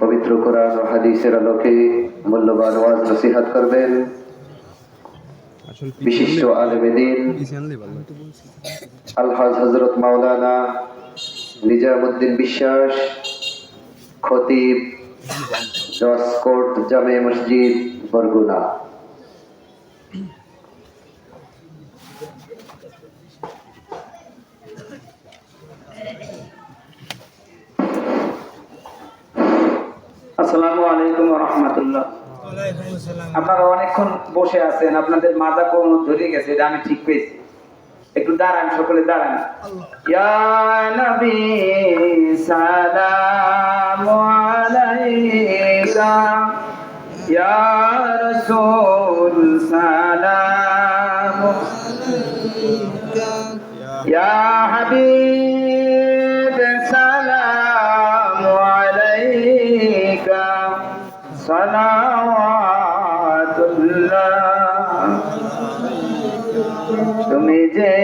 পবিত্র কোরআন ও হাদিসের আলোকে মূল্যবান ওয়াজ নসিহত করবেন বিশিষ্ট আলেমে দ্বীন আলহাজ হযরত মাওলানা নিজামুদ্দিন বিশ্বাস, খতিব, 10 কোট জামে মসজিদ বরগুনা। আসসালামু আলাইকুম ওয়া রাহমাতুল্লাহ। আপনারা অনেকক্ষণ বসে আছেন, আপনাদের মাজা কোন ধরে গেছে, এটা আমি ঠিক পেয়েছি। একটু দাঁড়ান, সকলে দাঁড়ান। ইয়া নবী সালামু আলাইকা, ইয়া রাসূল সালামু আলাইকা, ইয়া হাবিব সালামু আলাইকা, সালাওয়াতুল্লাহ। তুমি যে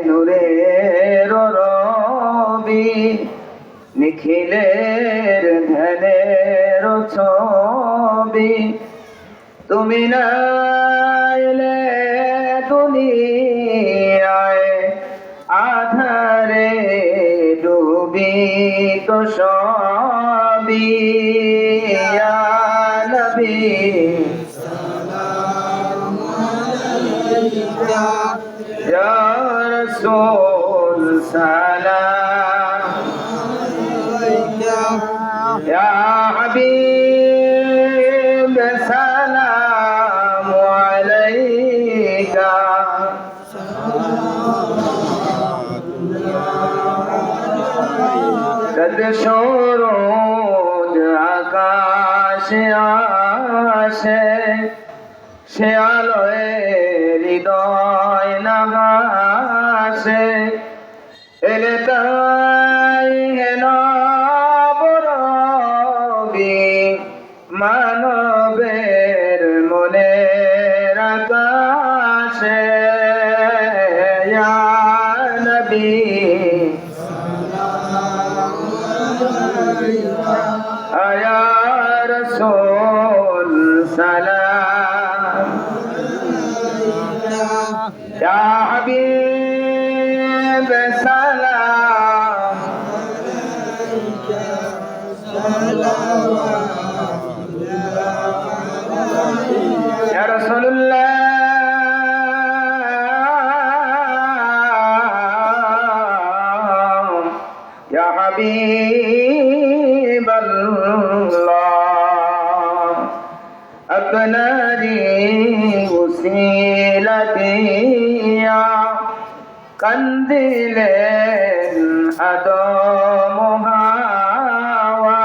নূরের রবি, নিখিলের ধ্যানের ছবি, তুমি না এলে দুনিয়ায় আধারে ডুবি তো সবই। ইয়া নবী ইয়া রাসূল সালাম আলাইকা, ইয়া হাবিব সালাম আলাইকা, কদ সূরজ আকাশে আসে, সে আলোয় হৃদয় নাগাসে, এলে তাই হেন বরবি মানবের মনের আকাশে। ইয়া নবী ইয়া রাসূল সালাম, ইয়া হাবিব সালাম, ইয়া রাসূলুল্লাহ, ইয়া হাবিবাল্লাহ, আপনারি উসিলাতিয়া কান্দিলেন আদম হাওয়া,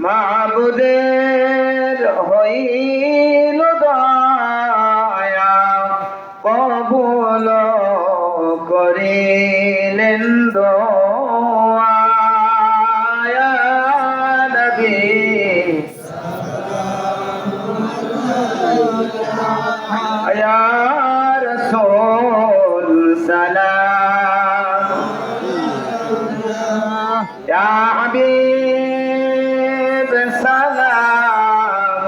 মাবুদের হইল দয়া, কবুল করিলেন দোয়া। ইয়া নবী ইয়া রাসূল সালাম, ইয়া হাবিব সালাম,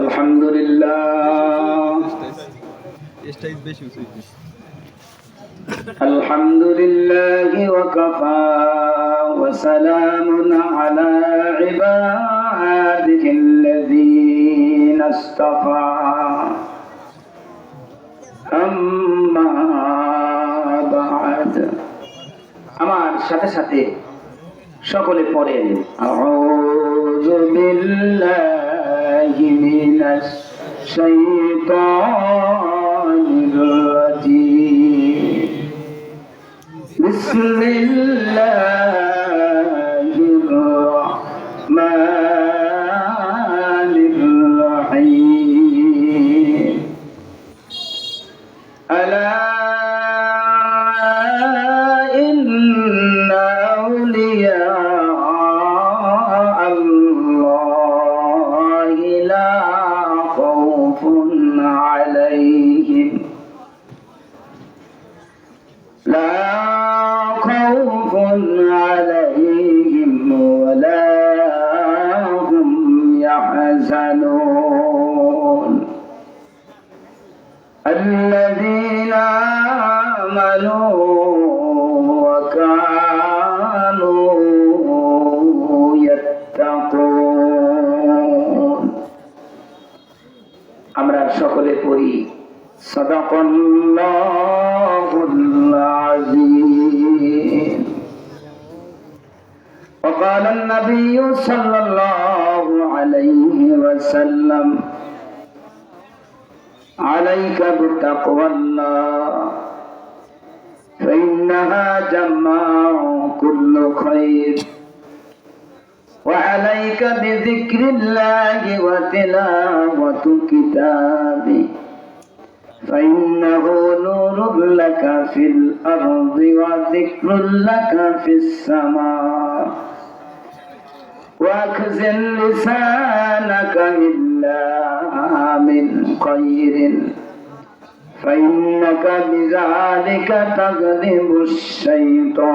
আলহামদুলিল্লাহ, আলহামদুলিল্লাহি ওয়া কাফা ওয়া সালামুন আলা ইবাদিহিল্লাযীনা ইসতাফা। আম্মা বা'দ। আমার সাথে সাথে সকলে পড়েন আউযু বিল্লাহি মিনাশ শাইতানির রাজীম, বিসমিল্লাহির রাহমানির রাহিম, خوف عليهم ولا هم يحزنون الذين آمنوا وكانوا يتقون আমরা সকলে পড়ি সাদাকাল্লাহুল আযীম وقال النبي صلى الله عليه وسلم عليك بتقوى الله فإنها جماع كل خير وعليك بذكر الله وتلاوة كتابه فإنه نور لك في الأرض وذكر لك في السماء واخزن لسانك إلا من خير فإنك بذلك تغلب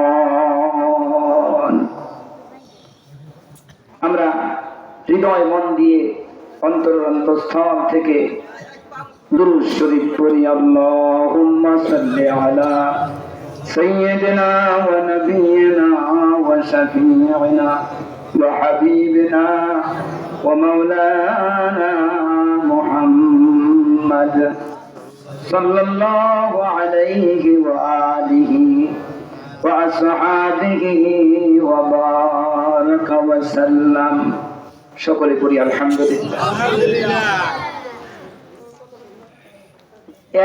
الشيطان আমরা হৃদয় মন দিয়ে অন্তরস্থল থেকে দুরূদ শরীফ পড়ি আল্লাহুম্মা সাল্লি আলা সাইয়্যিদিনা ওয়া নাবিয়িনা ওয়া শাফিঈনা ওয়া হাবিবিনা ওয়া মাওলানা মুহাম্মদ সাল্লাল্লাহু আলাইহি ওয়া আলিহি ওয়া আসহাবিহি ওয়া বারাকা ওয়া সাল্লাম সকলে পড়ি আলহামদুলিল্লাহ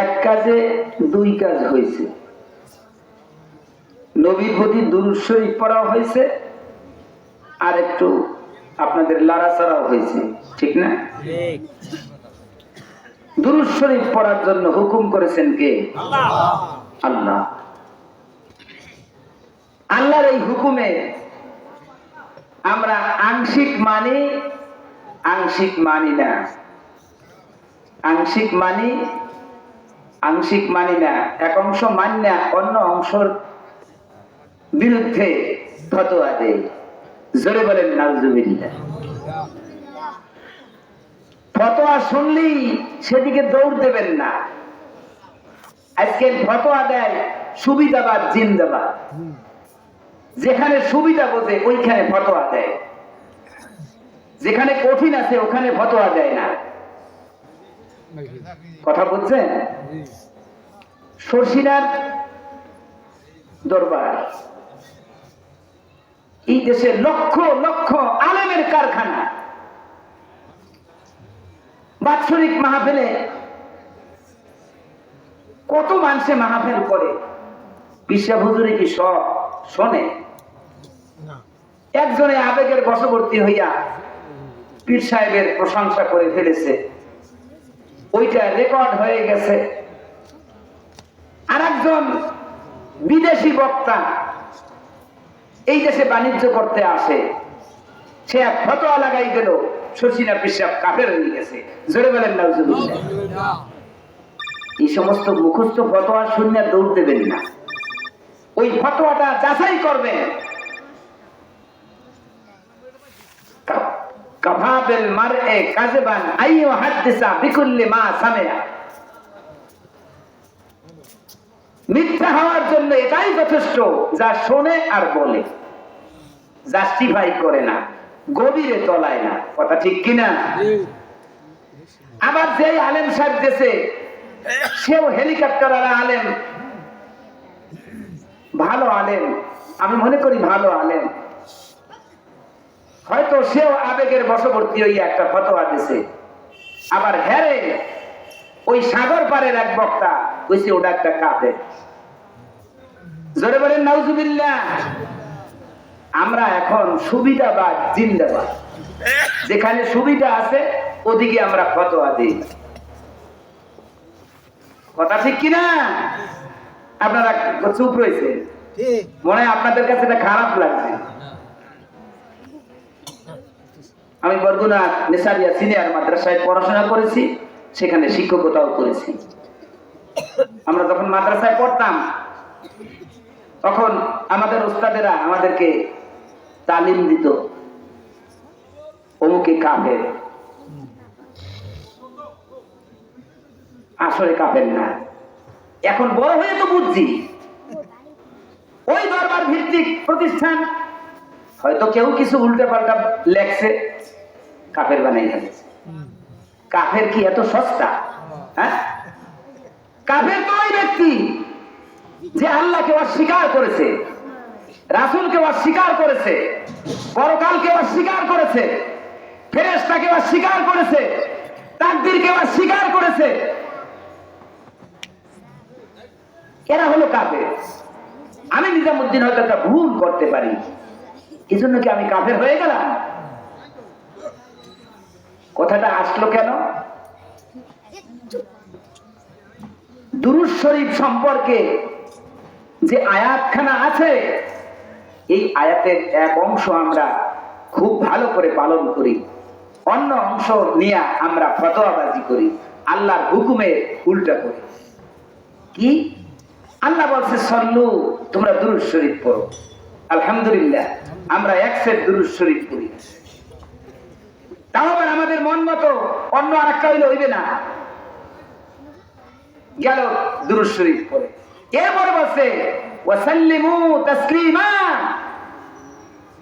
এক কাজে দুই কাজ হয়েছে নবীর প্রতি দুরূদ শরীফ পড়া হয়েছে আর একটু আপনাদের লাড়াচাড়াও হয়েছে ঠিক না দুরূদ শরীফ পড়ার জন্য হুকুম করেছেন কে আল্লাহ আল্লাহর এই হুকুমে আমরা আংশিক মানি আংশিক মানি না আংশিক মানি না এক অংশ মানি না অন্য অংশের বিরুদ্ধে ফতোয়া দেয় জোরে বলেন নাউজুবিল্লাহ ফতোয়া শুনলেই সেদিকে দৌড় দেবেন না আজকে ফতোয়া দেয় সুবিধাবাদ জিন্দাবাদ যেখানে সুবিধা বোঝে ওইখানে ফতোয়া দেয় যেখানে কঠিন আছে ওখানে ফতোয়া দেয় না কথা বলছেন শর্ষিনার দরবার এই দেশে লক্ষ লক্ষ আলেমের কারখানা বাৎসরিক মাহফিলে কত মানুষে মাহফিল করে পিসা হুজুরে কি সব শোনে একজনে আবেগের বশবর্তী হইয়া পীর সাহেবের প্রশংসা করে ফেলেছে ওইটা রেকর্ড হয়ে গেছে আর একজন বিদেশি বক্তা এই দেশে বাণিজ্য করতে আসে সে এক ফতোয়া লাগাই গেল শর্ষিনা পিসাব কাফের হয়ে গেছে জোরে বলেন নাউজুবিল্লাহ এই সমস্ত মুখস্থ ফতোয়া শুনে দৌড় দেবেন না ওই ফতোয়াটা যাচাই করবেন কাফাবিল মারএ কাযিবান আইয়ু হাদিসা বিকুল্লি মা সামিআ মিথ্যা হওয়ার জন্য এটাই যথেষ্ট যা শোনে আর বলে জাস্টিফাই করে না গভীরে তলায় না কথা ঠিক কিনা আবার যেই আলেম সাহেব দেশে সেও হেলিকপ্টার আলেম ভালো আলেম আমি মনে করি ভালো আলেম হয়তো সেও আবেগের বশবর্তী হইয়া একটা ফতোয়া দিছে আবার হেরে ওই সাগর পারের এক বক্তা কইছে ওটা একটা কাফের জোরে বলেন নাউজুবিল্লাহ আমরা এখন সুবিধাবাদ জিন্দাবাদ যেখানে সুবিধা আছে ওদিকে আমরা ফতোয়া দিই কথা ঠিক কিনা আপনারা চুপ রয়েছেন মনে হয় আপনাদের কাছে এটা খারাপ লাগছে আমি বরগুনা নেসারিয়া সিনিয়র মাদ্রাসায় পড়াশোনা করেছি সেখানে শিক্ষকতাও করেছি। আমরা যখন মাদ্রাসায় পড়তাম তখন আমাদের উস্তাদেরা আমাদেরকে তালিম দিত, অমুকে কাফের, আসলে কাফের না। এখন বড় হয়ে তো বুঝছি ওই দরবার ভিত্তিক প্রতিষ্ঠান, হয়তো কেউ কিছু উল্টে পাল্টা লেখছে, কাফের বানাই ফেলেছে। কাফের কি এত সস্তা? হ্যাঁ, কাফের তো ওই ব্যক্তি যে আল্লাহকে অস্বীকার করেছে, রাসূলকে অস্বীকার করেছে, পরকালকে অস্বীকার করেছে, ফেরেশতাকে অস্বীকার করেছে, তাকদীরকে অস্বীকার করেছে। এরা হলো কাফের। আমি নিজামুদ্দিন হয়তো একটা ভুল করতে পারি, এজন্য কি আমি কাফের হয়ে গেলাম? কথাটা আসলো কেন? দুরূদ শরীফ সম্পর্কে যে আয়াতখানা আছে, এই আয়াতের এক অংশ আমরা খুব ভালো করে পালন করি, অন্য অংশ নিয়ে আমরা ফতোয়াবাজি করি, আল্লাহর হুকুমে উল্টা করি। কি? আল্লাহ বলছে সল্লু, তোমরা দুরূদ শরীফ পড়ো। আলহামদুলিল্লাহ, আমরা এক সেট দুরূদ শরীফ পড়ি। তাও আবার আমাদের মন মতো অন্য আরেকটা হইলে হইবে না, গেল দুরূদ শরীফ পড়ে। এরপরে বলছে ওয়াসাল্লিমু তাসলিমা,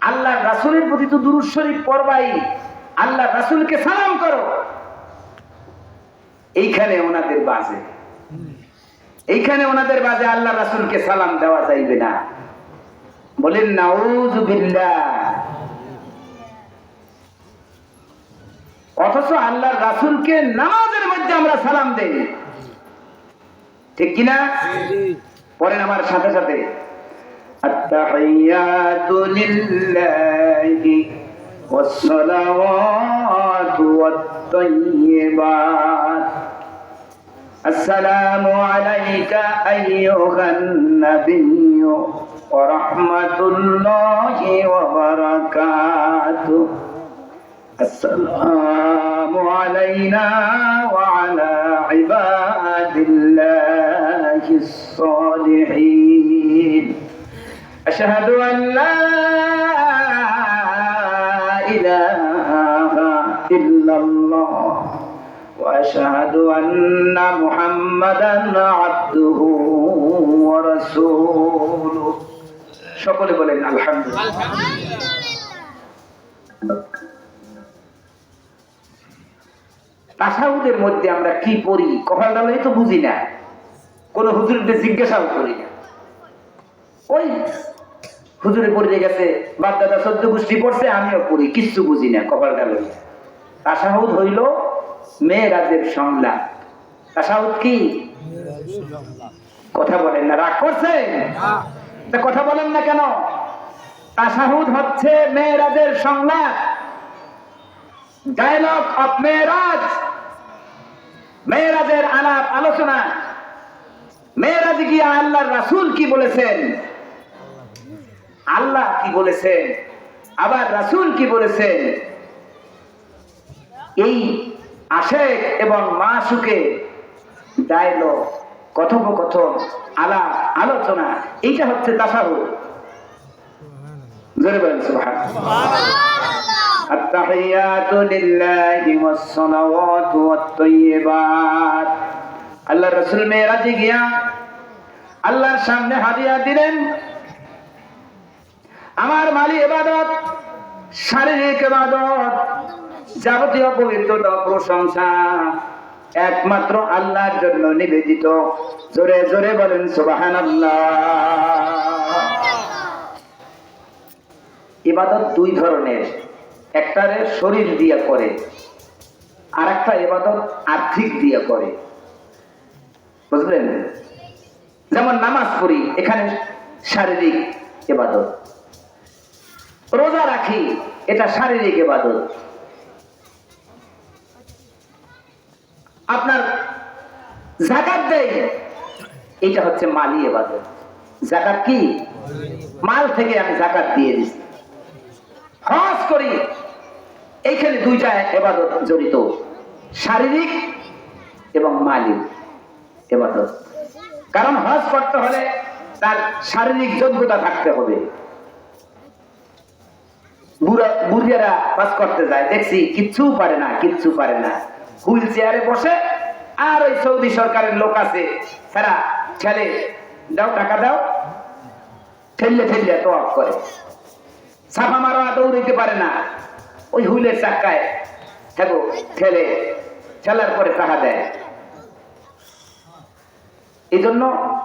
আল্লাহর রাসূলের প্রতি তো দুরূদ শরীফ পড়বাই, আল্লাহর রাসূলকে সালাম করো। এইখানে ওনাদের বাজে, এইখানে ওনাদের বাজে আল্লাহর রাসূলকে সালাম দেওয়া যাইবে না। বলেন নাউযু বিল্লাহ। অথচ আল্লাহর রাসূলকে নামাজের মধ্যে আমরা সালাম দেই, ঠিক কিনা? পড়েন আমার সাথে সাথে, আত-তাহিয়াতু লিল্লাহি ওয়াস-সালাওয়াতু ওয়াত-তাইয়্যিবাত, আসসালামু আলাইকা আইয়ুহান নাবিয়্যু ওয়া রাহমাতুল্লাহি ওয়া বারাকাতুহু, আসসালামু আলাইনা ওয়া আলা ইবাদিল্লাহিস সালিহিন, আশহাদু আন লা ইলাহা ইল্লাল্লাহ ওয়া আশহাদু আন্না মুহাম্মাদান আবদুহু ওয়া রাসূলুহু। সকলে বলেন আলহামদুলিল্লাহ। তাশাহুদের মধ্যে আমরা কি পড়ি, কপাল ডালাই তো বুঝি না, কোন হুজুরকে জিজ্ঞাসাও করি না। ওই হুজুরে পড়ে গেছে, বাপ দাদা 14 গোষ্ঠী পড়ছে, আমিও পড়ি, কিচ্ছু বুঝি না, কপাল ডালাই। তাশাহুদ হইল মেরাজের সংলাপ। তাশাহুদ কি? কথা বলেন না, রাগ করছেন? কথা বলেন না কেন? তাশাহুদ হচ্ছে মেরাজের সংলাপ, ডায়লগ অফ মেরাজ, মেরাজের আলাপ আলোচনা। মেরাজে গিয়ে আল্লাহর রাসূল কি বলেছেন, আল্লাহ কি বলেছেন, আবার রাসূল কি বলেছেন, এই আশিক এবং মাশুকে ডায়লগ, কথোপকথন, আলাপ আলোচনা, এইটা হচ্ছে তাশাহুদ। জোরে বলেন সুবহানাল্লাহ। আত-তাহিয়াতু লিল্লাহি ওয়াস-সালাওয়াতু ওয়াত-তাইয়্যিবাত। আল্লাহর রাসূল মেরাজে গিয়া আল্লাহর সামনে হাদিয়া দিলেন, আমার মালি ইবাদত, শারীরিক ইবাদত, যাবতীয় পবিত্রতা, প্রশংসা একমাত্র আল্লাহর জন্য নিবেদিত। জোরে জোরে বলেন সুবহানাল্লাহ। ইবাদত দুই ধরনের, একটারে শরীর দিয়ে করে, আর একটা ইবাদত আর্থিক দিয়ে করে, বুঝলেন? যেমন নামাজ পড়ি, এখানে শারীরিক ইবাদত। রোজা রাখি, এটা শারীরিক ইবাদত। আপনার যাকাত দেই, এটা হচ্ছে মালি ইবাদত। যাকাত কি? মাল থেকে আমি যাকাত দিয়ে দিচ্ছি। হজ করি, এইখানে দুইটা ইবাদত জড়িত, শারীরিক এবং মালিক ইবাদত। কারণ হজ করতে হলে তার শারীরিক যোগ্যতা থাকতে হবে। বুড়িয়ারা হজ করতে যায়, দেখছি কিচ্ছু পারে না, হুইল চেয়ারে বসে। আর ওই সৌদি সরকারের লোক আছে, সারা ছেলে দাও, টাকা দাও, ঠেললে তো অফ করে। ছাপা মারা দৌড়াইতে পারে না, ওই হুইলের চাক্কায় ঠেলার পরে টাকা দেয়। এই জন্য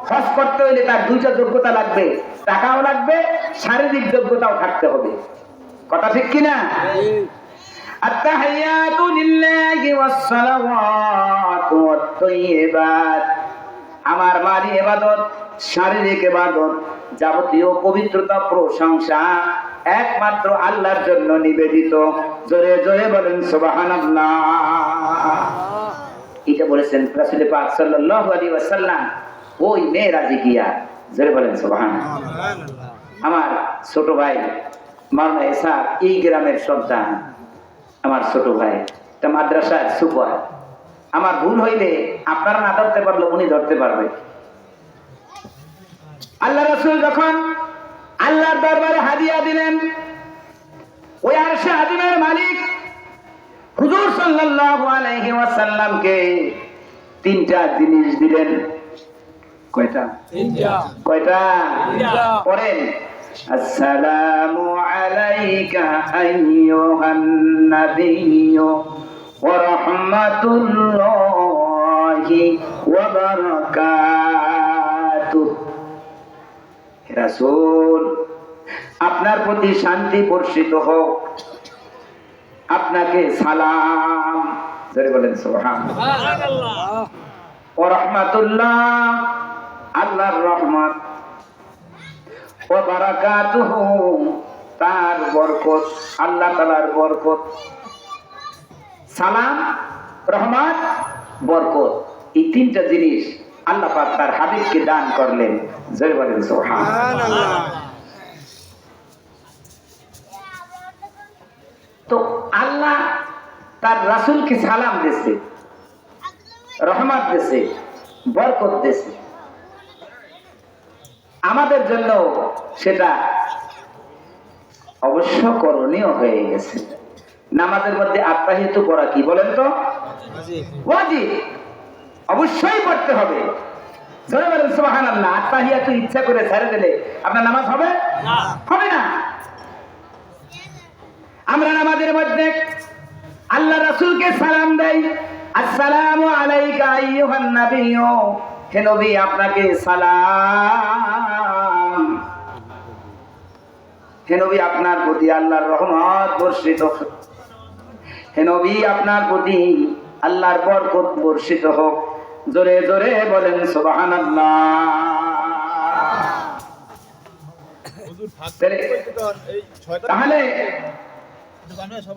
হজ করতে হইলে তার দুইটা যোগ্যতা লাগবে, টাকাও লাগবে, শারীরিক যোগ্যতাও থাকতে হবে। কথা ঠিক কিনা? আত্তাহিয়াতু লিল্লাহি ওয়াস সালাওয়াতু ওয়াত তাইয়্যিবাত, আমার মালি ইবাদত, শারীরিক ইবাদত, যাবতীয় পবিত্রতা, প্রশংসা একমাত্র আল্লাহর জন্য নিবেদিত। জোরে জোরে বলেন সুবহানাল্লাহ। এটা বলেছেন রাসূল পাক সাল্লাল্লাহু আলাইহি ওয়াসাল্লাম ওই মেরাজে গিয়া। জোরে বলেন সুবহানাল্লাহ। আমার ছোট ভাই মাওলানা ইসহাক এই গ্রামের সন্তান, আমার ছোট ভাই একটা মাদ্রাসার সুপার। আমার ভুল হইলে আপনারা না ধরতে পারলে উনি ধরতে পারবে। আল্লাহ রাসূল যখন আল্লাহর দরবারে হাদিয়া দিলেন, ওই আরশে আজিমের মালিক হুজুর সাল্লাল্লাহু আলাইহি ওয়াসাল্লামকে তিনটা জিনিস দিলেন। কয়টা? কয়টা? পড়েন। আসসালামু আলাইকা আইয়ুহান নাবিয়্যু ওয়া রাহমাতুল্লাহি ওয়া বারাকাতুহু। হে রাসূল, আপনার প্রতি শান্তি বর্ষিত হোক, আপনাকে সালাম। জোরে বলেন সুবহানাল্লাহ। ওয়া রাহমাতুল্লাহ, আল্লাহর রহমত, ওয়া বারাকাতুহু, তার বরকত, আল্লাহ তাআলার বরকত। সালাম, রহমত, বরকত, এই তিনটা জিনিস আল্লাহ পাক তার হাবিবকে দান করলেন। জোরে বলেন সুবহানাল্লাহ। তো আল্লাহ তার রাসূলকে সালাম দিয়েছে, রহমত দিয়েছে, বরকত দিয়েছে। আমাদের জন্য সেটা অবশ্য করণীয় হয়ে গেছে। নামাজের মধ্যে আত্তাহিয়াতু পড়া কি বলেন তো? ওয়াজিব, অবশ্যই পড়তে হবে। জোরে বলেন সুবহানাল্লাহ। আত্তাহিয়াতু ইচ্ছা করে ছেড়ে দিলে আপনার নামাজ হবে না, হবে না। আমরা নামাজের মধ্যে আল্লাহ রাসূলকে সালাম দেই, আসসালামু আলাইকা আইয়ুহান নাবিয়্যু, হে নবী আপনাকে সালাম। হে নবী আপনার প্রতি আল্লাহর রহমত বর্ষিত হোক, হে নবী আপনার প্রতি আল্লাহর বরকত বর্ষিত হোক। জোরে জোরে বলেন সুবহানাল্লাহ।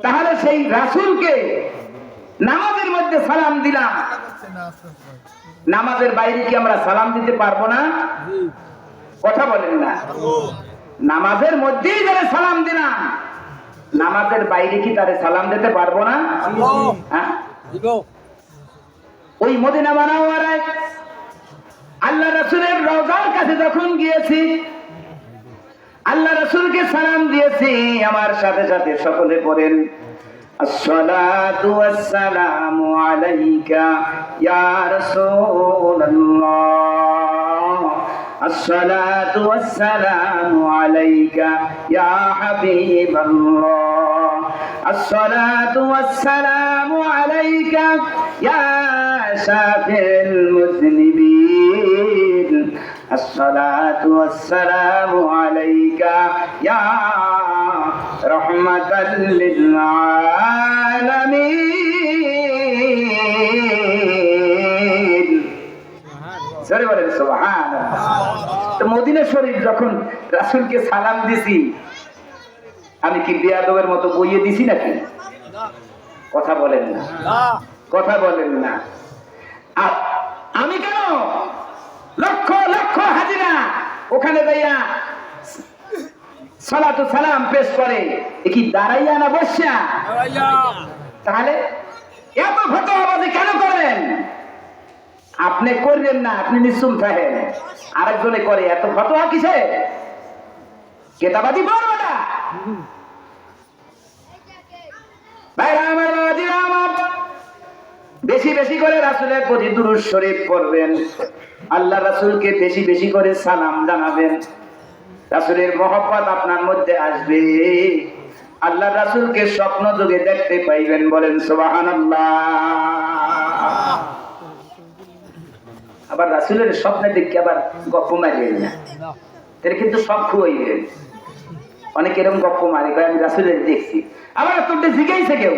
তাহলে সেই রাসূলকে নামাজের মধ্যে সালাম দিলাম, নামাজের বাইরে কি আমরা সালাম দিতে পারবো না? কথা বলেন না। নামাজের মধ্যেই যারা সালাম দিলাম, নামাজের বাইরে কি তারে সালাম দিতে পারবো না? হ্যাঁ, ওই মদিনা মুনাওয়ারায় আল্লাহ রাসূলের রওজার কাছে যখন গিয়েছি, আল্লাহ রাসূলকে সালাম দিয়েছি। আমার সাথে সাথে সকলে পড়েন, আসসালাতু ওয়াসসালামু আলাইকা ইয়া রাসূলুল্লাহ, আসসালাতু ওয়াসসালামু আলাইকা ইয়া হাবিবাল্লাহ, আসসালাতু ওয়াসসালামু আলাইকা ইয়া শাফিউল মুযনিবিন, আসসালাতু ওয়াসসালামু আলাইকা ইয়া রাহমাতাল লিল আলামিন। জোরে বলেন সুবহানাল্লাহ। তো মদিনা শরীফ যখন রাসূলকে সালাম দিছি, আমি কি বেয়াদবের মতো বইয়ে দিছি নাকি? কথা বলেন না, কথা বলেন না। আর আমি কেন লক্ষ লক্ষ হাজিরা ওখানে যাইয়া সালাতু সালাম পেশ করে, এ কি দাঁড়াইয়া না বসিয়া? তাহলে এত ফতোয়াবাজি কেন করেন? আপনি করবেন না, আপনি নিশ্চুম থাকেন, আরেকজনে করে, এত ফতোয়া কিসে? কেতাবাদি বড় না ভাইরা আমার, বাবাজিরা আমার, বেশি বেশি করে রাসূলের প্রতি দুরূদ শরীফ পড়বেন, আল্লাহ রাসূলকে বেশি বেশি করে সালাম জানাবেন, রাসূলের মহব্বত আপনার মধ্যে আসবে, আল্লাহ রাসূলকে স্বপ্ন যোগে দেখতে পাইবেন, বলেন সুবহানাল্লাহ। আবার রাসূলের স্বপ্নে দেখে আবার গপ্প মারিয়েন না, তাহলে কিন্তু সব খুঁইবেন। অনেক এরকম গপ্প মারি, আমি রাসূলের দেখছি, আবার তোরটা জিজ্ঞাসা কেউ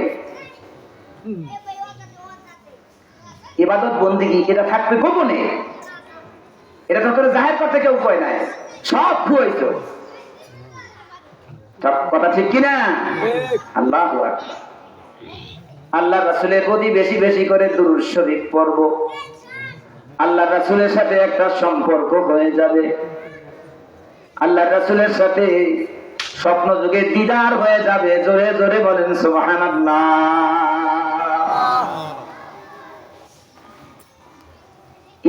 ইবাদত বন্দেগী এটা থাকবে গোপনে, এটা তো করে জাহের করতে কেউ কয় নাই, সব খুঁইছ, সব কথা ঠিক কিনা? আল্লাহু আকবার। আল্লাহ রাসূলের প্রতি বেশি বেশি করে দুরূদ শরীফ পড়ব, আল্লাহ রাসূলের সাথে একটা সম্পর্ক হয়ে যাবে, আল্লাহ রাসূলের সাথে স্বপ্ন যুগে দিদার হয়ে যাবে, জোরে জোরে বলেন সুবহানাল্লাহ।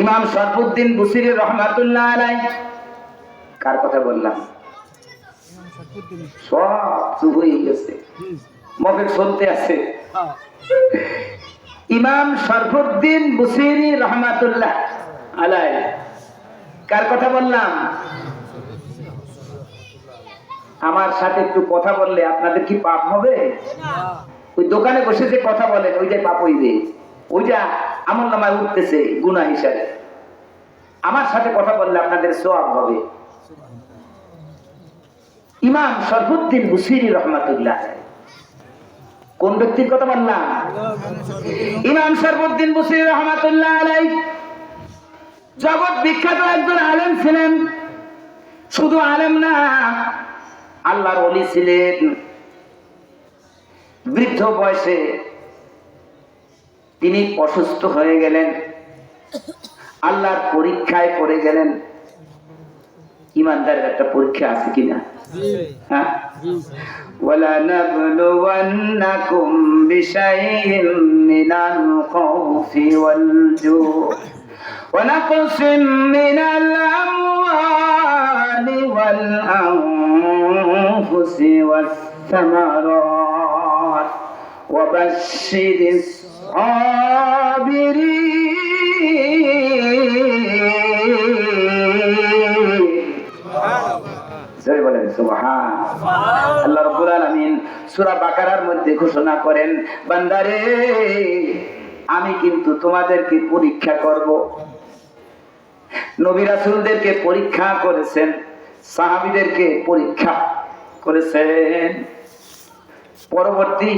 ইমাম শরফুদ্দীন বুসিরি রহমাতুল্লাহ আলাইহি, কার কথা বললাম? সব চুপ হয়ে গেছে, মগে শুনতে আছে। ইমাম শরফুদ্দীন বুসিরি রহমাতুল্লাহ আলাইহি, কার কথা বললাম? আমার সাথে একটু কথা বললে আপনাদের কি পাপ হবে? ওই দোকানে বসে যে কথা বলেন ওইটাই পাপ হইবে, ওইটা আমলনামায় উঠতেছে গুনাহ হিসাবে। আমার সাথে কথা বললে আপনাদের সওয়াব হবে। ইমাম শরফুদ্দীন বুসিরি রহমাতুল্লাহ আলাইহি, কোন ব্যক্তির কথা বললাম? ইমাম শরফুদ্দীন বুসিরি রহমাতুল্লাহ আলাইহি জগৎ বিখ্যাত একজন আলেম ছিলেন, শুধু আলেম না, আল্লাহর ওলি ছিলেন। বৃদ্ধ বয়সে তিনি অসুস্থ হয়ে গেলেন, আল্লাহর পরীক্ষায় পড়ে গেলেন। ইমানদারের একটা পরীক্ষা আছে কিনা? হ্যাঁ, وَلَنَبْلُوَنَّكُمْ بِشَيْءٍ مِّنَ الْخَوْفِ وَالْجُوعِ وَنَقْصٍ مِّنَ الْأَمْوَالِ وَالْأَنفُسِ وَالثَّمَرَاتِ وَبَشِّرِ الصَّابِرِينَ। বলেন সুবহানাল্লাহ। আল্লাহ রাব্বুল আলামিন সূরা বাকারার মধ্যে ঘোষণা করেন, বান্দারে আমি কিন্তু তোমাদেরকে পরীক্ষা করব। নবী রাসূলদেরকে পরীক্ষা করেছেন, সাহাবীদেরকে পরীক্ষা করেছেন, পরবর্তী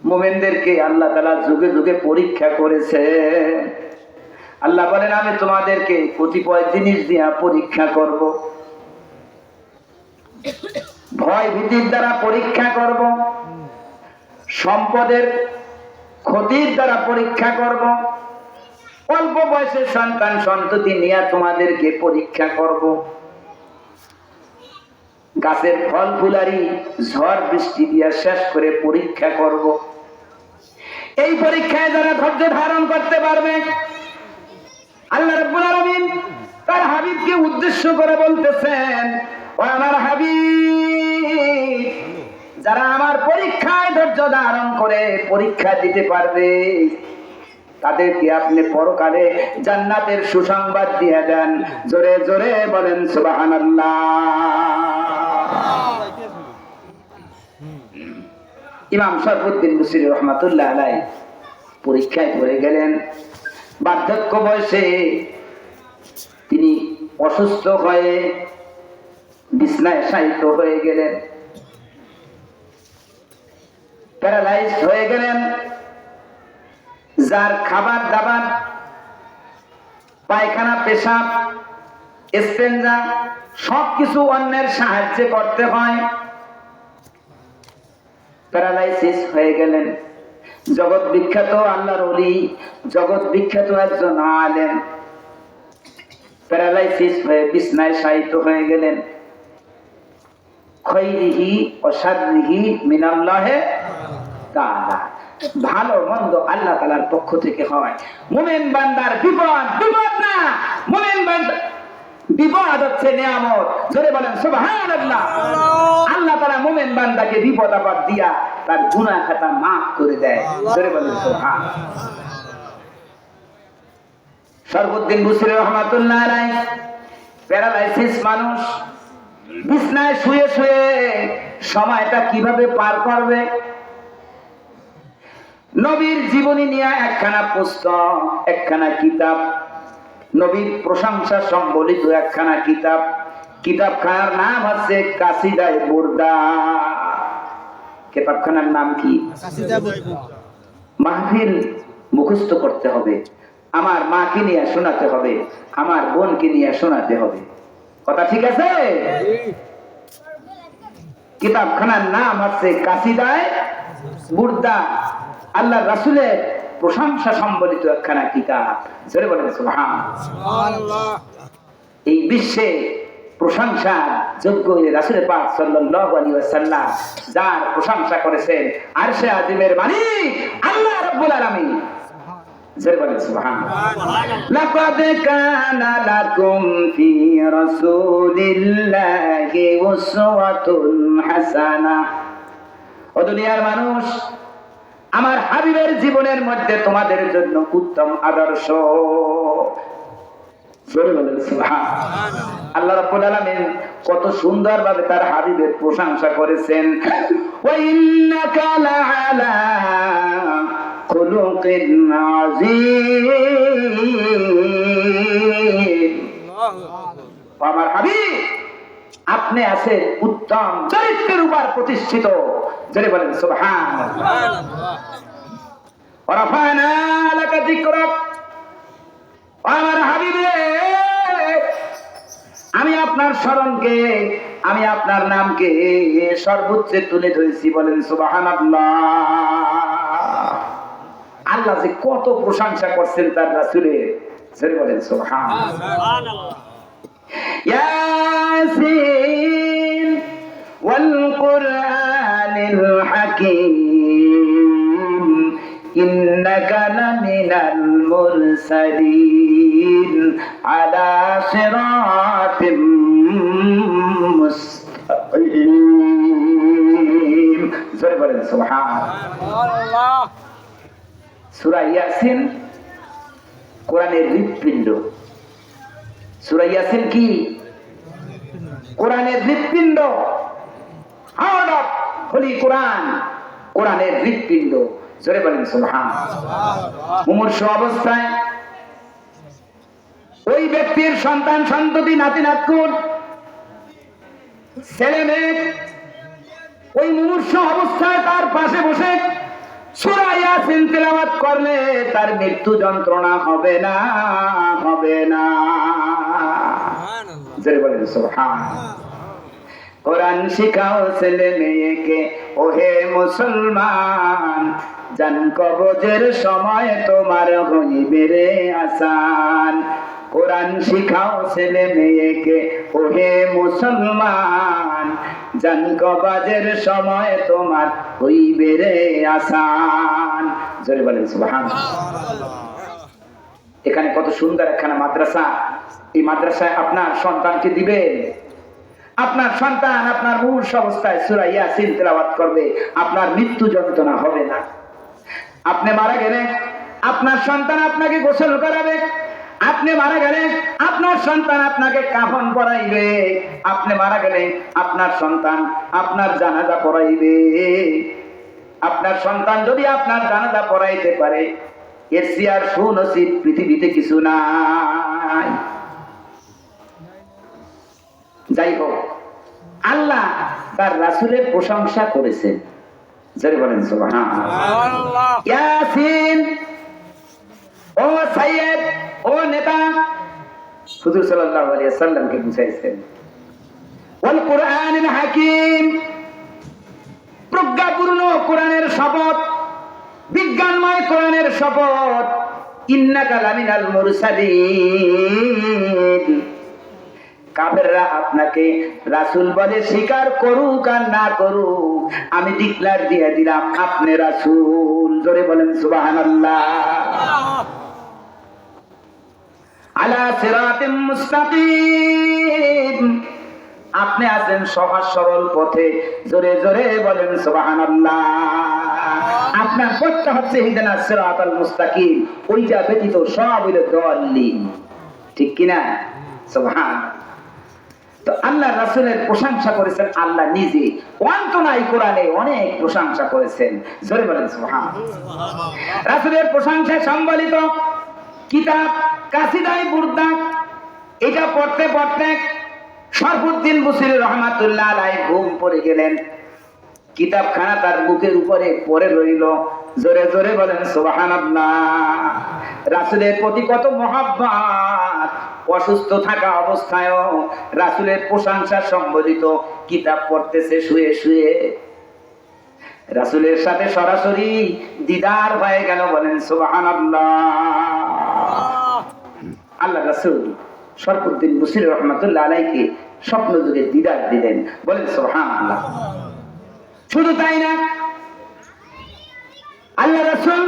মুমিনদেরকে আল্লাহ তাআলা যুগে যুগে পরীক্ষা করেছেন। আল্লাহ বলেন আমি তোমাদেরকে কতিপয় জিনিস দিয়া পরীক্ষা করব, ভয় ভীতির দ্বারা পরীক্ষা করব, সম্পদের ক্ষতির দ্বারা পরীক্ষা করব, অল্প বয়সে সন্তান সন্ততি নিয়ে তোমাদেরকে পরীক্ষা করব, গাছের ফল ফুলারি ঝড় বৃষ্টি দিয়া শেষ করে পরীক্ষা করব। এই পরীক্ষায় যারা ধৈর্য ধারণ করতে পারবে, আল্লাহ রাব্বুল আলামিন তার হাবিবকে উদ্দেশ্য করে বলতেছেন, ও আমার হাবিব, যারা আমার পরীক্ষায় ধৈর্য ধারণ করে পরীক্ষা দিতে পারবে তাদেরকে আপনি পরকালে জান্নাতের সুসংবাদ দিয়ে দেন। জোরে জোরে বলেন সুবহানাল্লাহ। ইমাম শরফুদ্দীন বুসিরি রহমাতুল্লাহ আলাইহি পরীক্ষায় পড়ে গেলেন। বার্ধক্য বয়সে তিনি অসুস্থ হয়ে বিছনায় শায়িত হয়ে গেলেন, প্যারালাইজড হয়ে গেলেন। যার খাবার দাবার, পায়খানা, পেশাব, ইস্তেঞ্জা সবকিছু অন্যের সাহায্যে করতে হয়, প্যারালাইসিস হয়ে গেলেন। জগৎ বিখ্যাত আল্লাহর ওলি, জগৎ বিখ্যাত একজন আলেম প্যারালাইসিস হয়ে বিছনায় শায়িত হয়ে গেলেন। খৈরিহি ওয়া শাররিহি মিনাল্লাহি তাআলা, ভালো মন্দ আল্লাহ তাআলার পক্ষ থেকে হয়। মুমিন বান্দার বিপদ বিপদ না, মুমিন বান্দার বিপদ হচ্ছে নিয়ামত। জোরে বলেন সুবহানাল্লাহ। আল্লাহ তাআলা মুমিন বান্দাকে বিপদ আপদ দিয়া তার গুনাহ খাতা maaf করে দেয়। জোরে বলেন সুবহানাল্লাহ। শরফুদ্দীন বুসরি রহমাতুল্লাহ আলাইহি প্যারালাইসিস মানুষ, বিছনায় শুয়ে শুয়ে সময়টা কিভাবে পার করবে, নবীর জীবনী নিয়ে একখানা পুস্তক, একখানা কিতাব, নবীর প্রশংসা সম্বলিত একখানা কিতাব। কিতাবখানার নাম হচ্ছে কাসিদায়ে বুরদা। কিতাবখানার নাম কি? মাহফিল মুখস্থ করতে হবে, আমার মাকে নিয়ে শোনাতে হবে, আমার বোনকে নিয়ে শোনাতে হবে। কথা ঠিক আছে? কিতাবখানার নাম হচ্ছে কাসিদায়ে বুরদা। আল্লাহ রাসূলের প্রশংসা সম্বলিত একখানা কিতাব। জোরে বলেন সুবহানাল্লাহ। এই বিশ্বে প্রশংসা যোগ্য রাসূল পাক সাল্লাল্লাহু আলাইহি ওয়াসাল্লাম, যার প্রশংসা করেছেন আরশে আজিমের মালিক আল্লাহ রাব্বুল আলামিন। জোরে বলেন সুবহানাল্লাহ। লাকাদ কানা লাকুম ফি রাসূলিল্লাহি উসওয়াতুন হাসানাহ। ও দুনিয়ার মানুষ, আমার হাবিবের জীবনের মধ্যে তোমাদের জন্য উত্তম আদর্শ। জোরে বলেন সুবহানাল্লাহ। আল্লাহ রাব্বুল আলামিন কত সুন্দরভাবে তার হাবিবের প্রশংসা করেছেন। ওয়া ইন্নাকা লাআলা খুলুকিন আযীম। আমার হাবিব, আপনি আছেন উত্তম চরিত্রের উপর প্রতিষ্ঠিত। জোরে বলেন সুবহানাল্লাহ। ওয়া রাফা'না লাকা যিকরাক। আমার হাবিবে, আমি আপনার স্মরণকে, আমি আপনার নামকে সর্বোচ্চে তুলে ধরেছি। বলেন সুবহানাল্লাহ। আল্লাহ যে কত প্রশংসা করছেন তার রাসূলের। জোরে বলেন সুবহানাল্লাহ। ইয়াসিন ওয়াল কুরআনিল হাকীম ইন্নাকা লামিনাল মুরসালিন আলা সিরাতিম মুস্তাকিম। জোরে বলেন সুবহানাল্লাহ। সূরা ইয়াসিন কোরআনের হৃৎপিণ্ড। সূরা ইয়াসিন কি? কোরআনের হৃৎপিণ্ড। হার্ট অফ হোলি কোরআন, কোরআনের হৃৎপিণ্ড। জোরে বলেন সুবহানাল্লাহ। মুমূর্ষু অবস্থায় ওই ব্যক্তির সন্তান সন্ততি নাতি নাতকুন ছেলে মেয়ে ওই মুমূর্ষু অবস্থায় তার পাশে বসে সূরা ইয়াসিন তেলাওয়াত করলে তার মৃত্যু যন্ত্রণা হবে না, হবে না। জোরে বলেন সুবহানাল্লাহ। কোরআন শিখাও ছেলে মেয়েকে, ওহে মুসলমান, জান কবজের সময় তোমার হইবে রে আসান। কোরআন শিখাও ছেলে মেয়েকে, ওহে মুসলমান, জান কবজের সময় তোমার হইবে রে আসান। জোরে বলেন সুবহানাল্লাহ। এখানে কত সুন্দর একখানা মাদ্রাসা। এই মাদ্রাসায় আপনার সন্তানকে দিবেন। আপনার সন্তান আপনার মুমূর্ষ অবস্থায় সূরা ইয়াসিন তেলাওয়াত করবে, আপনার মৃত্যু যন্ত্রণা হবে না। আপনি মারা গেলে আপনার সন্তান আপনাকে গোসল করাবে, আপনি মারা গেলে আপনার সন্তান আপনাকে কাফন পরাইবে, আপনি মারা গেলে আপনার সন্তান আপনার জানাজা পড়াইবে। আপনার সন্তান যদি আপনার জানাজা পড়াইতে পারে, এর চেয়ে আর সুনসিব পৃথিবীতে কিছু নাই। যাই হোক, আল্লাহ তার রাসূলের প্রশংসা করেছেন। জোরে বলেন সুবহানাল্লাহ। ইয়াসিন, ও সাইয়্যিদ, ও নেতা, হুজুর সাল্লাল্লাহু আলাইহি ওয়াসাল্লামকে বুঝাইছেন। ওয়াল কুরআনিল হাকীম, প্রজ্ঞাপূর্ণ কোরআনের শপথ, বিজ্ঞানময় কোরআনের শপথ। ইন্নাকা লামিনাল মুরসালিন, কাফেররা আপনাকে রাসূল বলে স্বীকার করুক আর না করুক, আমি ডিক্লার দিয়ে দিলাম আপনি রাসূল। জোরে বলেন সুবহানাল্লাহ। আলা সিরাতিম মুস্তাকিম, আপনি আছেন সহজ সরল পথে। জোরে জোরে বলেন সুবহানাল্লাহ। আপনার পথটা হচ্ছে ইহদিনাস সিরাতাল মুস্তাকিম, ওইটা ব্যতীত সব হইল দাল্লিন। ঠিক কিনা? সুবহানাল্লাহ। তো আল্লাহ রাসূলের প্রশংসা করেছেন আল্লাহ নিজে, অন্তনাই কোরআনে অনেক প্রশংসা করেছেন। জোরে বলেন সুবহানাল্লাহ। রাসূলের প্রশংসায় সম্বলিত কিতাব কাসিদায়ে বুরদা, এটা পড়তে পড়তে শরফুদ্দীন বুসরি রহমাতুল্লাহ আলাইহি ঘুম পড়ে গেলেন। কিতাবখানা তার বুকের উপরে পড়ে রইল। জোরে জোরে বলেন সুবহানাল্লাহ। রাসূলের প্রতি কত মহব্বত! অসুস্থ থাকা অবস্থায়ও রাসূলের প্রশংসা সম্বলিত কিতাব পড়তেছে শুয়ে শুয়ে। রাসূলের সাথে সরাসরি দিদার হয়ে গেল। বলেন সুবহানাল্লাহ। আল্লাহ রাসূল শরফুদ্দীন বুসরি রহমাতুল্লাহ আলাইহিকে স্বপ্ন যুগে দিদার দিলেন। বলেন সুবহানাল্লাহ। শুধু তাই না, আল্লাহ রাসূল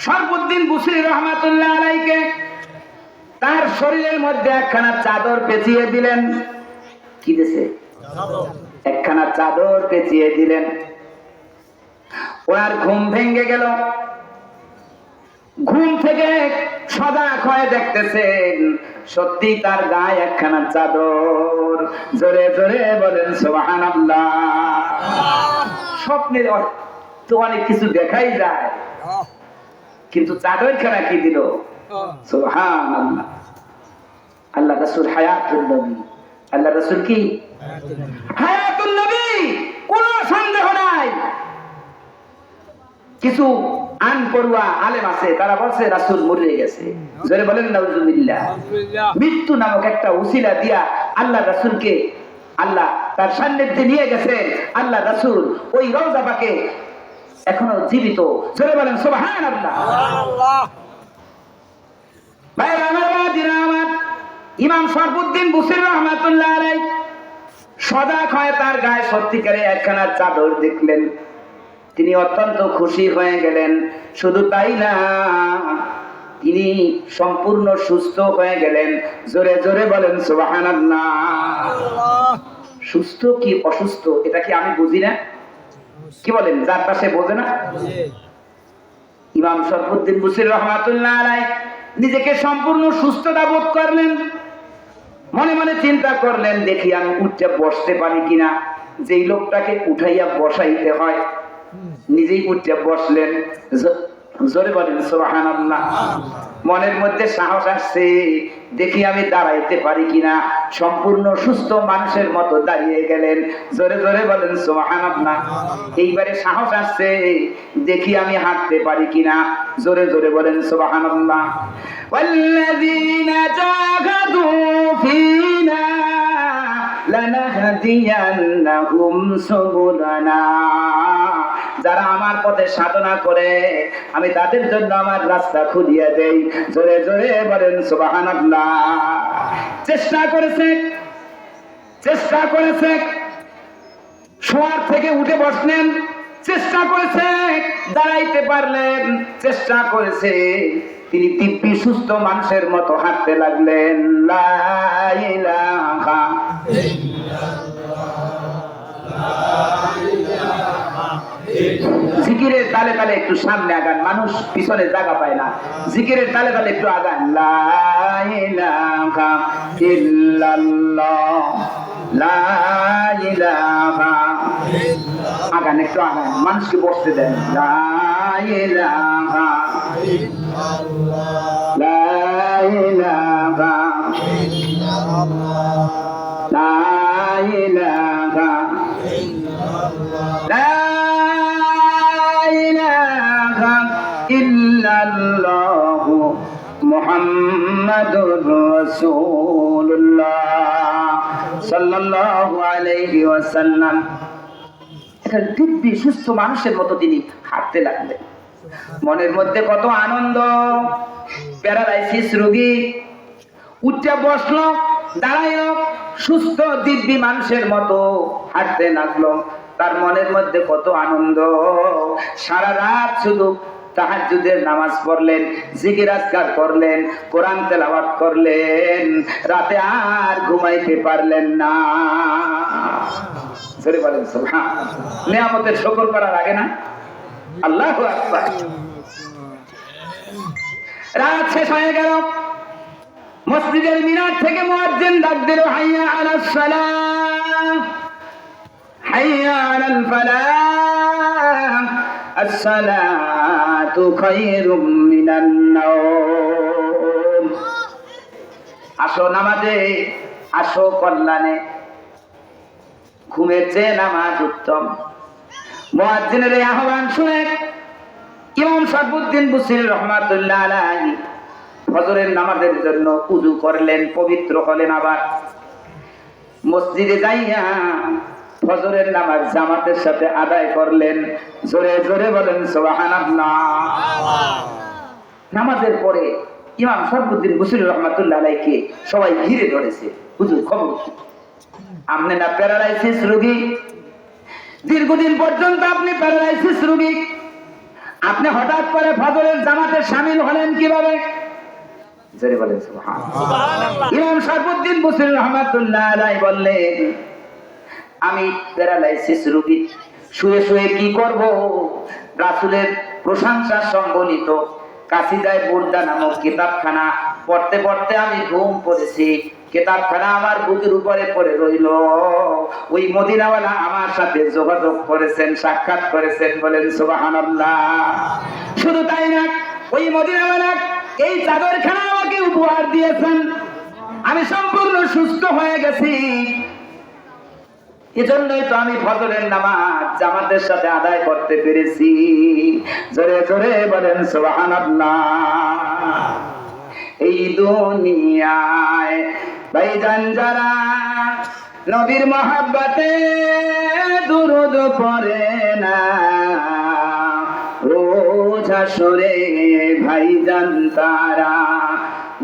শরফুদ্দীন বুসরি রহমাতুল্লাহ আলাইহিকে তার শরীরের মধ্যে একখানা চাদর পেঁচিয়ে দিলেন। কি দিয়েছে? একখানা চাদর পেঁচিয়ে দিলেন। ওনার ঘুম ভেঙে গেল। ঘুম থেকে সজাগ হয়ে দেখতেছেন সত্যি তার গায়ে একখানা চাদর। জোরে জোরে বলেন সুবহানাল্লাহ। স্বপ্নে তো অনেক কিছু দেখাই যায়, কিন্তু চাদর খানা কি দিল? সুবহানাল্লাহ। আল্লাহ রাসূল হায়াতুন নবী। আল্লাহ রাসূল কি হায়াতুন নবী, কোনো সন্দেহ নাই। কিছু আনপড়ুয়া আলেম আছে, তারা বলছে রাসূল মরে গেছে। জোরে বলেন নাউজুবিল্লাহ। মৃত্যু নামক একটা উসিলা দিয়া আল্লাহ রাসূলকে আল্লাহ তার সান্নিধ্যে নিয়ে গেছেন। আল্লাহ রাসূল ওই রওজা পাকে এখনো জীবিত। জোরে বলেন সুবহানাল্লাহ। ভাইরা আমার, বাজিরা আমার, ইমাম শরফুদ্দীন বুসরি রহমাতুল্লাহ আলাইহি সজাগ হয়ে তার গায়ে সত্যিকারে একখানা চাদর দেখলেন। তিনি অত্যন্ত খুশি হয়ে গেলেন। শুধু তাই না, তিনি সম্পূর্ণ সুস্থ হয়ে গেলেন। জোরে জোরে বলেন সুবহানাল্লাহ। সুস্থ কি অসুস্থ এটা কি আমি বুঝি না? কি বলেন? যার পাশে বোঝে না। ইমাম শরফুদ্দীন বুসরি রহমাতুল্লাহ আলাইহি নিজেকে সম্পূর্ণ সুস্থতা বোধ করলেন। মনে মনে চিন্তা করলেন, দেখি আমি উঠে বসতে পারি কিনা। যেই লোকটাকে উঠাইয়া বসাইতে হয় নিজেই উঠে বসলেন। জোরে বলেন সুবহানাল্লাহ। মনের মধ্যে সাহস আসছে, দেখি আমি দাঁড়াইতে পারি কিনা। সম্পূর্ণ সুস্থ মানুষের মতো দাঁড়িয়ে গেলেন। জোরে জোরে বলেন সুবহানাল্লাহ। এইবারে সাহস আসছে, দেখি আমি হাঁটতে পারি কিনা। জোরে জোরে বলেন সুবহানাল্লাহ। ওয়াল্লাযীনা জাহাদু ফীনা লানাহদিয়ান্নাহুম সুবুলানা, যারা আমার পথে সাধনা করে আমি তাদের জন্য আমার রাস্তা খুলিয়ে দেই। জোরে জোরে বলেন সুবহানাল্লাহ। চেষ্টা করেছে শোয়ার থেকে উঠে বসলেন, চেষ্টা করেছে দাঁড়াইতে পারলেন, চেষ্টা করেছে তিনি দিব্যি সুস্থ মানুষের মতো হাঁটতে লাগলেন। লা ইলাহা জিকিরের তালে তালে একটু সামনে আগান, মানুষ পিছনে জায়গা পায় না। জিকিরের তালে তালে একটু আগান। লা ইলাহা ইল্লাল্লাহ, লা ইলাহা, আগান একটু আগান, মানুষকে বসতে দেন। লা ইলাহা ইল্লাল্লাহ, লা ইলাহা ইল্লাল্লাহ, লা ইলাহা ইল্লাল্লাহ, ইল্লাল্লাহ মুহাম্মাদুর রাসূলুল্লাহ সাল্লাল্লাহু আলাইহি ওয়াসাল্লাম। একটা দিব্যি সুস্থ মানুষের মতো তিনি হাঁটতে লাগলেন। মনের মধ্যে কত আনন্দ। প্যারালাইসিস রোগী উঠে বসলো, দাঁড়াইলো, সুস্থ দিব্যি মানুষের মতো হাঁটতে লাগলো। তার মনের মধ্যে কত আনন্দ, সারা রাত শুধু তাহাজ্জুদের নামাজ পড়লেন, জিকির আজকার করলেন, কোরআন তেলাওয়াত করলেন, রাতে আর ঘুমাইতে পারলেন না। জোরে বলেন সুবহানাল্লাহ। নিয়ামতের শুকর করার আগে না? আল্লাহু আকবার। রাত শেষ হয়ে গেল, মসজিদের মিনার থেকে মুয়াজ্জিন ডাক দিল, হাইয়া আলাস সালাহ, হাইয়া আলাল ফালাহ, আসসালাতু খায়রুম মিনান নাওম। আসো নামাজে, আসো কল্যাণে, ঘুমের চেয়ে নামাজ উত্তম। মুয়াজ্জিনের এই আহ্বান শুনে ইমাম শরফুদ্দীন বুসরি রহমাতুল্লাহ আলাইহি ফজরের নামাজের জন্য ওযু করলেন, পবিত্র হলেন। আবার মসজিদে যাইয়া ফজরের নামাজ জামাতের সাথে আদায় করলেন। জোরে জোরে বলেন সুবহানাল্লাহ। নামাজের পরে ইমাম শরফুদ্দীন বুসরি রহমাতুল্লাহ আলাইহিকে সবাই ঘিরে ধরেছে। হুজুর খবর কি? আপনি না প্যারালাইসিস রোগী, দীর্ঘদিন পর্যন্ত আপনি প্যারালাইসিস রোগী, আপনি হঠাৎ করে ফজরের জামাতে শামিল হলেন কিভাবে? জোরে বলেন সুবহানাল্লাহ। ইমাম শরফুদ্দীন বুসরি রাহমাতুল্লাহ আলাইহি বললেন, আমি প্যারালাইসিস রোগী, শুয়ে শুয়ে কি করব? রাসূলের প্রশংসা সম্বলিত কাসিদায়ে বুরদা নামক কিতাবখানা পড়তে পড়তে আমি ঘুম পড়েছি। কিতাবখানা আমার বুকের উপরে পড়ে রইল। ওই মদিনাওয়ালা আমার সাথে যোগাযোগ করেছেন, সাক্ষাৎ করেছেন। বলেন সুবহানাল্লাহ। শুধু তাই না, ওই মদিনাওয়ালা এই চাদরখানা আমাকে উপহার দিয়েছেন। আমি সম্পূর্ণ সুস্থ হয়ে গেছি। এজন্যই তো আমি ফজরের নামাজ জামাতের সাথে আদায় করতে পেরেছি। জোরে জোরে বলেন সুবহানাল্লাহ। এই দুনিয়ায় ভাইজান যারা নবীর মহব্বতে দুরূদ পড়ে না, রোজ হাসরে ভাইজান তারা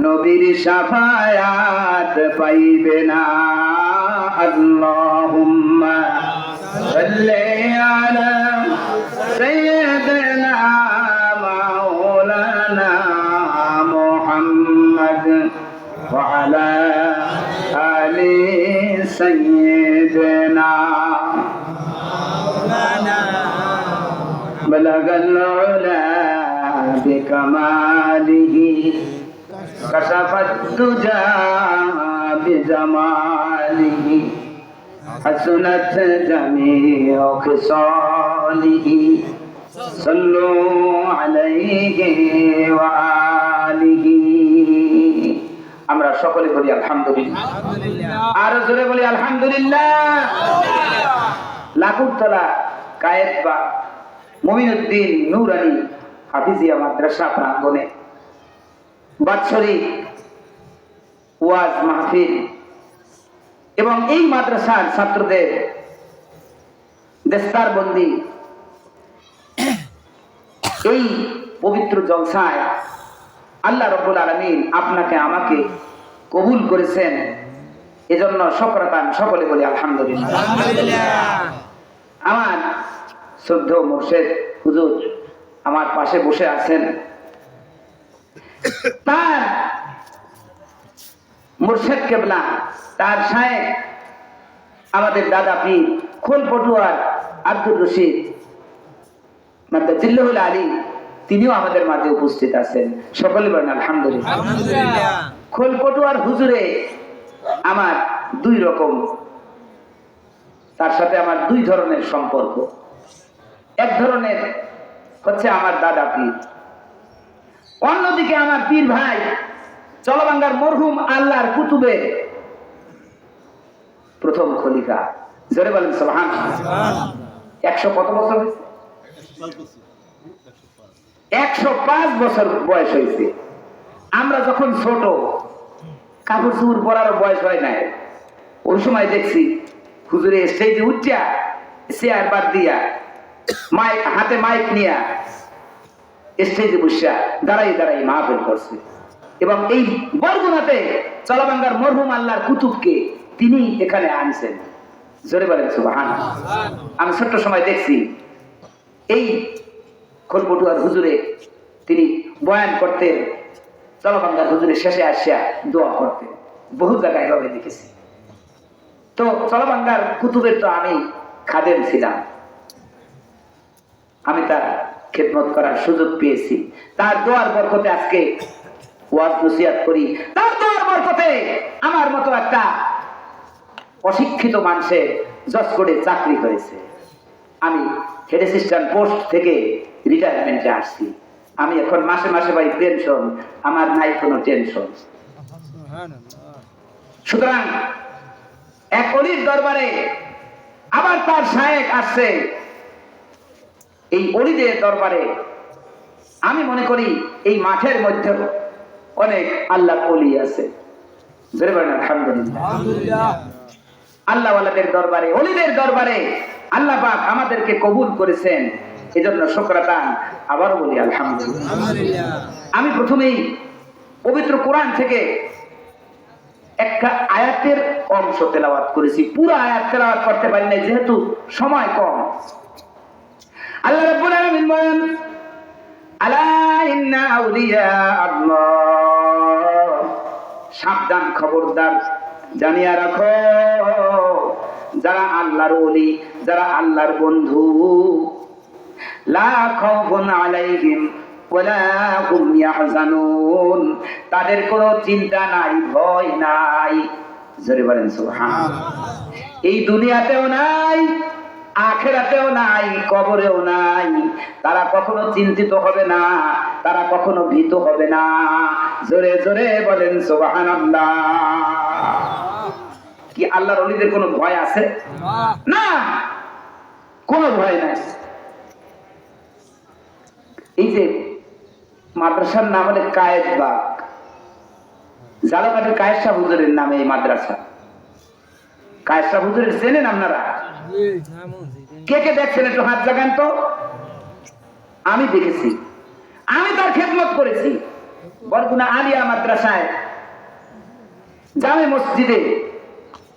নবীর শাফায়াত পাইবে না। আল্লাহুম্মা সাল্লি আলা সাইয়্যিদিনা মাওলানা মুহাম্মদ ওয়া আলা আলি সাইয়্যিদিনা মাওলানা বালাগাল উলা বিকামালিহি কাশাফাত দুজা বিজামালিহি হাসনাত জামিউ খিসালিহি সাল্লু আলাইহি ওয়া আলিহি। আমরা সকলে বলি আলহামদুলিল্লাহ। আর জোরে বলি আলহামদুলিল্লাহ। লাকুরতলা কায়েতবা মুমিনুদ্দিন নুরানী হাফিজিয়া মাদ্রাসা প্রাঙ্গণে বাৎসরিক ওয়াজ মাহফিল এবং এই মাদ্রাসার ছাত্রদের দেস্তারবন্দি, এই পবিত্র জলসায় আল্লাহ রাব্বুল আলামিন আপনাকে আমাকে কবুল করেছেন। এজন্য শুকরান সকলে বলি আলহামদুলিল্লাহ। আমার শ্রদ্ধেয় মুর্শিদ হুজুর আমার পাশে বসে আছেন। তার মুর্শিদ কেবলা, তার শায়েখ আমাদের দাদা পীর খোলপটুয়ার আব্দুর রশিদ মাদ্দাজিল্লাহুল আলী, তিনিও আমাদের মাঝে উপস্থিত আছেন। সকলে বলেন আলহামদুলিল্লাহ। খোলপটুয়ার হুজুরে আমার দুই রকম, তার সাথে আমার দুই ধরনের সম্পর্ক। এক ধরনের হচ্ছে আমার দাদা পীর, অন্যদিকে আমার পীর ভাই চলবাঙ্গার মরহুম আল্লাহর কুতুবের প্রথম খলিফা। জোরে বলেন সুবহানাল্লাহ। 100 কত বছর হয়েছে? 105 বছর বয়স হয়েছে। আমরা যখন ছোট, কাপড় চুপড় পরার বয়স হয় নাই, ওই সময় দেখছি হুজুরে স্টেজে উঠিয়া চেয়ার বাদ দিয়া মাইক হাতে, মাইক নিয়া স্টেজে বসিয়া দাঁড়াই দাঁড়াই মাহফিল করছে। এবং এই বরগুনাতে চলবাঙ্গার মরহুম আল্লাহর কুতুবকে তিনি এখানে আনছেন। জোরে বলেন সুবহানাল্লাহ। আমি ছোট্ট সময় দেখছি এই খোলপটুয়ার হুজুরে তিনি বয়ান করতেন, চলবাঙ্গার হুজুরের শেষে আসিয়া দোয়া করতেন। বহু জায়গায় এভাবে দেখেছি। তো চলবাঙ্গার কুতুবের তো আমি খাদেম ছিলাম, আমি তার খেদমত করার সুযোগ পেয়েছি। তার দোয়ার বরকতে আজকে ওয়াজ নসিহত করি। তার দোয়ার বরকতে আমার মতো একটা অশিক্ষিত মানুষের জজ করে চাকরি হয়েছে। আমি হেড অ্যাসিস্ট্যান্ট পোস্ট থেকে রিটায়ারমেন্টে আসছি। আমি এখন মাসে মাসে পাই পেনশন, আমার নাই কোনো টেনশন। সুতরাং এক অলির দরবারে আবার তার শায়েখ আসছে। এই অলিদের দরবারে আমি মনে করি এই মাঠের মধ্যে অনেক আল্লাহ অলি আছে। আলহামদুলিল্লাহ। আল্লাহওয়ালাদের দরবারে, অলিদের দরবারে আল্লাহ পাক আমাদেরকে কবুল করেছেন, এজন্য শুকরাতান আবারও বলি আলহামদুলিল্লাহ। আমি প্রথমেই পবিত্র কোরআন থেকে একটা আয়াতের অংশ তেলাওয়াত করেছি। পুরো আয়াত তেলাওয়াত করতে পারি না যেহেতু সময় কম। আল্লাহ রাব্বুল আলামিন বলেন, আলা ইন্না আউলিয়া আল্লাহ, সাবধান, খবরদার, জানিয়া রাখো, যারা আল্লাহর ওলি, যারা আল্লাহর বন্ধু, লা খাউফুন আলাইহিম ওয়ালা হুম ইয়াহজানুন, তাদের কোনো চিন্তা নাই, ভয় নাই। জোরে বলেন সুবহানাল্লাহ। এই দুনিয়াতেও নাই, আখিরাতেও নাই, কবরেও নাই। তারা কখনো চিন্তিত হবে না, তারা কখনো ভীত হবে না। জোরে জোরে বলেন সুবহানাল্লাহ। কি আল্লাহর ওলিদের কোনো ভয় আছে? না, কোনো ভয় নাই। এই যে মাদ্রাসার নাম হলে কায়েতবাগ, জালাকাটের কায়েত শাহ হুজুরের নামে এই মাদ্রাসা। কায়েত শাহ হুজুরের চেনেন আপনারা? কে কে দেখছেন একটু হাত জাগান তো। আমি দেখেছি, আমি তার খেদমত করেছি। বরগুনা আলিয়া মাদ্রাসায় জামে মসজিদে,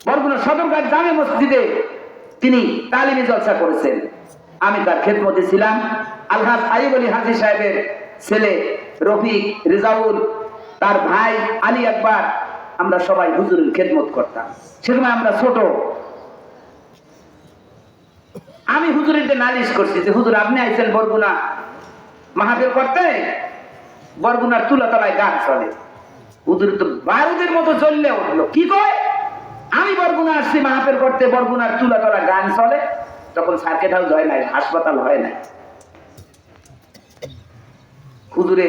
বরগুনা সদরঘাট জামে মসজিদে তিনি তালিমি জলসা করেছেন। আমি তার খেদমতে ছিলাম। আলহাজ আইয়ুব আলী হাজী সাহেবের ছেলে রফিক, রেজাউল, তার ভাই আলী আকবর, আমরা সবাই হুজুরের খেদমত করতাম। সেসময় আমরা ছোট। আমি হুজুরের নালিশ করছি যে হুজুর আপনি আইছেন বরগুনা মাহফিল করতে, বরগুনার তুলাতলায় গান চলে। হুজুর তো বারুদের মতো জ্বললে উঠলো, কি কয় আমি বরগুনা আসছি মাহফিল করতে, বরগুনার তুলাতলা গান চলে। তখন সার্কিট হাউস হয় নাই, হাসপাতাল হয় নাই। হুজুরে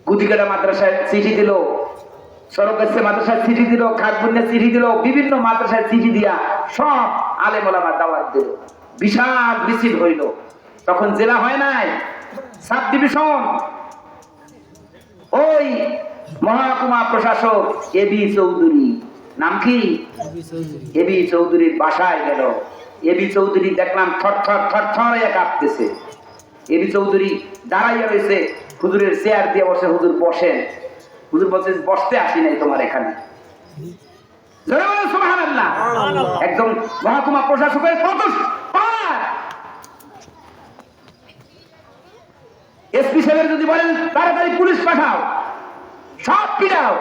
গুদিকাটা মাদ্রাসায় চিঠি দিল, সরকার মাদ্রাসায় চিঠি দিল, খাকবুন্যা চিঠি দিল, বিভিন্ন মাদ্রাসায় চিঠি দিয়া সব আলেম ওলামা দাওয়াত দিল। বিশাল মিছিল হইল। তখন জেলা হয় নাই, সাব ডিভিশন। ওই মহকুমা প্রশাসক এবি চৌধুরী, নাম কি? এবি চৌধুরীর বাসায় গেল। এবি চৌধুরী দেখলাম থর থর থর থর কাঁপতেছে। এবি চৌধুরী দাঁড়াইয়া রয়েছে, হুজুরের চেয়ার দিয়ে বসে। হুজুর বসেন। হুজুর বলছে বসতে আসি নাই তোমার এখানে। সুবহানাল্লাহ। একদম মহকুমা প্রশাসকের কত এসপি সাহেব যদি বলেন তাড়াতাড়ি পুলিশ পাঠাও, সব পিটাও,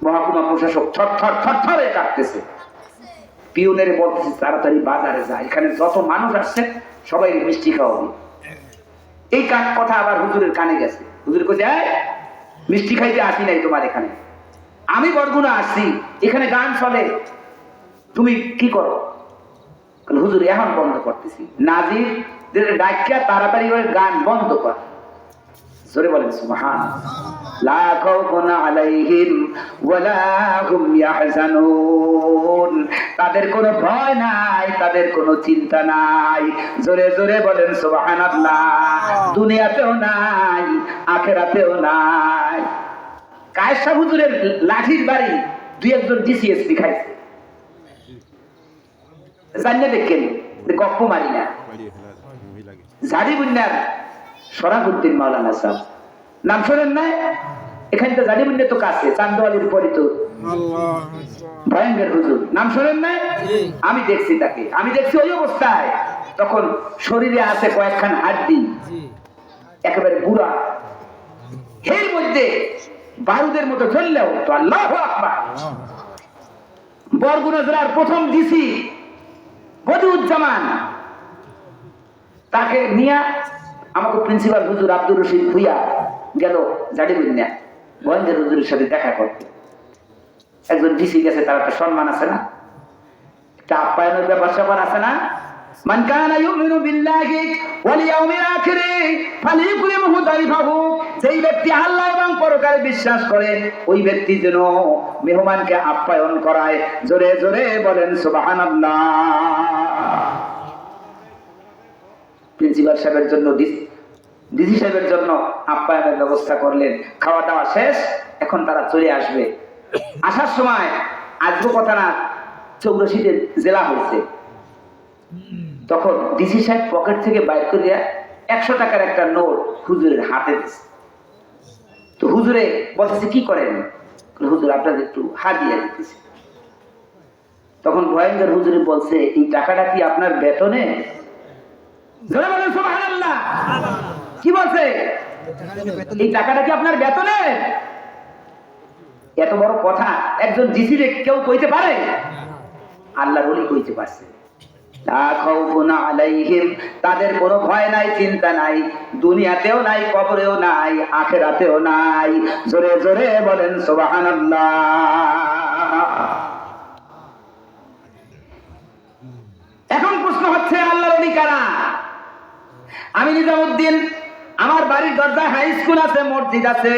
মহকুমা প্রশাসক থর থর থর থর কাঁপতেছে। পিউনের বলতেছে তাড়াতাড়ি বাজারে যায়, এখানে যত মানুষ আসছে সবাই মিষ্টি খাওয়াবে। এই কথা আবার হুজুরের কানে গেছে। হুজুর কইছে মিষ্টি খাইতে আসি নাই তোমার এখানে, আমি বরগুনা আসছি, এখানে গান চলে, তুমি কি করো? হুজুর এখন বন্ধ করতেছি। নাজির ডাকিয়া তাড়াতাড়ি ওই গান বন্ধ কর। জোরে বলেন সুবহানাল্লাহ। লা খাউফুন আলাইহিম ওয়ালা হুম ইয়াহজানুন, তাদের কোনো ভয় নাই, তাদের কোনো চিন্তা নাই। জোরে জোরে বলেন সুবহানাল্লাহ। দুনিয়াতেও নাই, আখিরাতেও নাই। কায়েত শাহ হুজুরের লাঠির বাড়ি দুই একজন ডিসিএসপি খাইছে। জানিয়ে দেখেন, গপ্প মারি না। ঝাড়ি বুন্নার শরাফুদ্দিন মাওলানা সাহেব, নাম শোনেন না? এখানে তো জানি বুঝলে তো কাছে চান্দওয়ালির পরে তো ভয়ঙ্কর হুজুর, নাম শোনেন না? আমি দেখছি তাকে, আমি দেখছি ওই অবস্থায়, তখন শরীরে আছে কয়েকখান হাড্ডি, একেবারে বুড়া, এর মধ্যে বারুদের মতো জ্বললেও তো আল্লাহু আকবার। বরগুনা জেলার প্রথম ডিসি বদিউজ্জামান, তাকে নিয়ে আমাকে প্রিন্সিপাল হুজুর আব্দুর রশিদ ভুইয়া গেল জাডিবুন্যা গোয়েন্দার হুজুরের সাথে দেখা করতে। একজন ডিসি গেছে, তার একটা সম্মান আছে না, একটা আপ্যায়নের ব্যাপার স্যাপার আছে না। মান কানা ইউমিনু বিল্লাহি ওয়াল ইয়াউমিল আখির ফালিয়ুকরিমহু দাইফাহু, যেই ব্যক্তি আল্লাহ এবং পরকালে বিশ্বাস করে ওই ব্যক্তি যেন মেহমানকে আপ্যায়ন করায়। জোরে জোরে বলেন সুবহানাল্লাহ। প্রিন্সিপাল সাহেবের জন্য ডিসি সাহেবের জন্য আপ্যায়নের ব্যবস্থা করলেন। খাওয়া দাওয়া শেষ, এখন তারা চলে আসবে। আসার সময় আজকে কথা না, 84 জেলা হয়েছে, তখন ডিসি সাহেব পকেট থেকে বাইর করিয়া 100 টাকার একটা নোট হুজুরের হাতে দিচ্ছে। তো হুজুরে বলতেছে কি করেন? হুজুর আপনাদের একটু হাদিয়া দিতেছে। তখন ভয়ঙ্কর হুজুরে বলছে, এই টাকাটা কি আপনার বেতনে? সুবহানাল্লাহ। কি বলছে? এই টাকাটা কি আপনার বেতনে? এত বড় কথা একজন ডিসি রে কেউ কইতে পারে? আল্লাহর ওলি কইতে পারছে। লা খাউফুন আলাইহিম, তাদের কোনো ভয় নাই, চিন্তা নাই, দুনিয়াতেও নাই, কবরেও নাই, আখিরাতেও নাই। জোরে জোরে বলেন সুবহানাল্লাহ। এখন প্রশ্ন হচ্ছে আল্লাহর ওলি কারা? আমি নিজামউদ্দিন, আমার বাড়ির দরজায় হাই স্কুল আছে, মসজিদ আছে,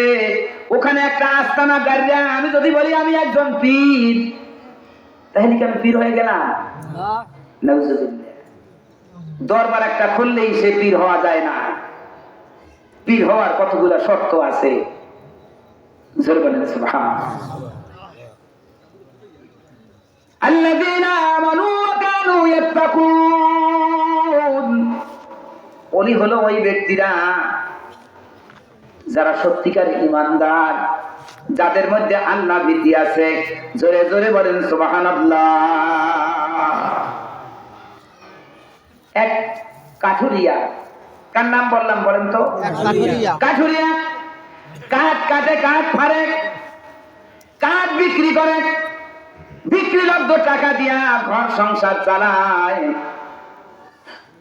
ওখানে একটা আস্তানা গাড়িয়া, আমি যদি বলি আমি একজন পীর, তাহলে কি আমি পীর হয়ে গেলাম? নাউজুবিল্লাহ। দরবার একটা খুললেই সে পীর হওয়া যায় না। পীর হওয়ার কতগুলো শর্ত আছে। জোরে বলেন সুবহানাল্লাহ। আল্লাযীনা আমানু ওয়া কানু ইয়াত্তাকুন, ওলি হলো ওই ব্যক্তিরা যারা সত্যিকার ঈমানদার, যাদের মধ্যে আল্লাহ ভীতি আছে। জোরে জোরে বলেন সুবহানাল্লাহ। এক কাঠুরিয়া, কার নাম বললাম বলেন তো? কাঠুরিয়া। কাঠ কাটে, কাঠ ফাড়ে, কাঠ বিক্রি করে, বিক্রি লব্ধ টাকা দিয়া ঘর সংসার চালায়।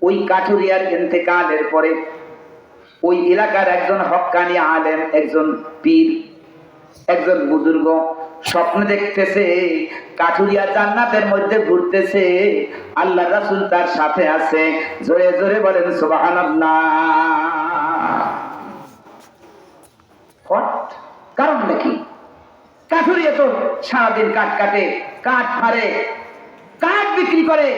ওই কাঠুরিয়ার ইন্তেকালের পরে ওই এলাকার একজন হক্কানি আলেম, একজন পীর, একজন বুজুর্গ স্বপ্ন দেখতেছে কাঠুরিয়া জান্নাতের মধ্যে ঘুরতেছে, আল্লাহ রাসূল তার সাথে আছে। জোরে জোরে বলেন সুবহানাল্লাহ। কারণ নাকি? কাঠুরিয়া তো সারাদিন কাঠ কাটে, কাঠ ফাড়ে, কাঠ বিক্রি করে,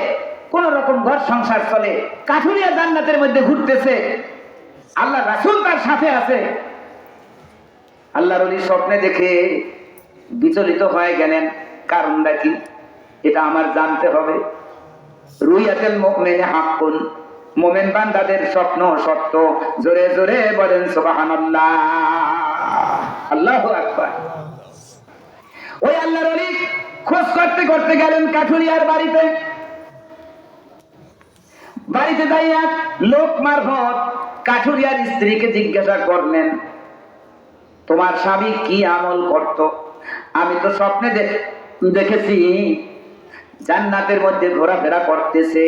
কোন রকম ঘর সংসার চলে। কাঠুরিয়া জান্নাতের মধ্যে ঘুরতেছে, আল্লাহ রাসূল তার সাথে আছে। আল্লাহর ওলি স্বপ্নে দেখে বিচলিত হয়ে গেলেন। কারণটা কি? এটা আমার জানতে হবে। রুইয়াতুল মুমিনি হাক্কুন, মুমিন বান্দাদের স্বপ্ন সত্য। জোরে জোরে বলেন সুবহানাল্লাহ। আল্লাহু আকবার। ওই আল্লাহর ওলি খোঁজ করতে করতে গেলেন কাঠুরিয়ার বাড়িতে। বাড়িতে যাইয়া লোক মারফত কাঠুরিয়ার স্ত্রীকে জিজ্ঞাসা করলেন, তোমার স্বামী কি আমল করত? আমি তো স্বপ্নে দেখেছি জান্নাতের মধ্যে ঘোরাফেরা করতেছে,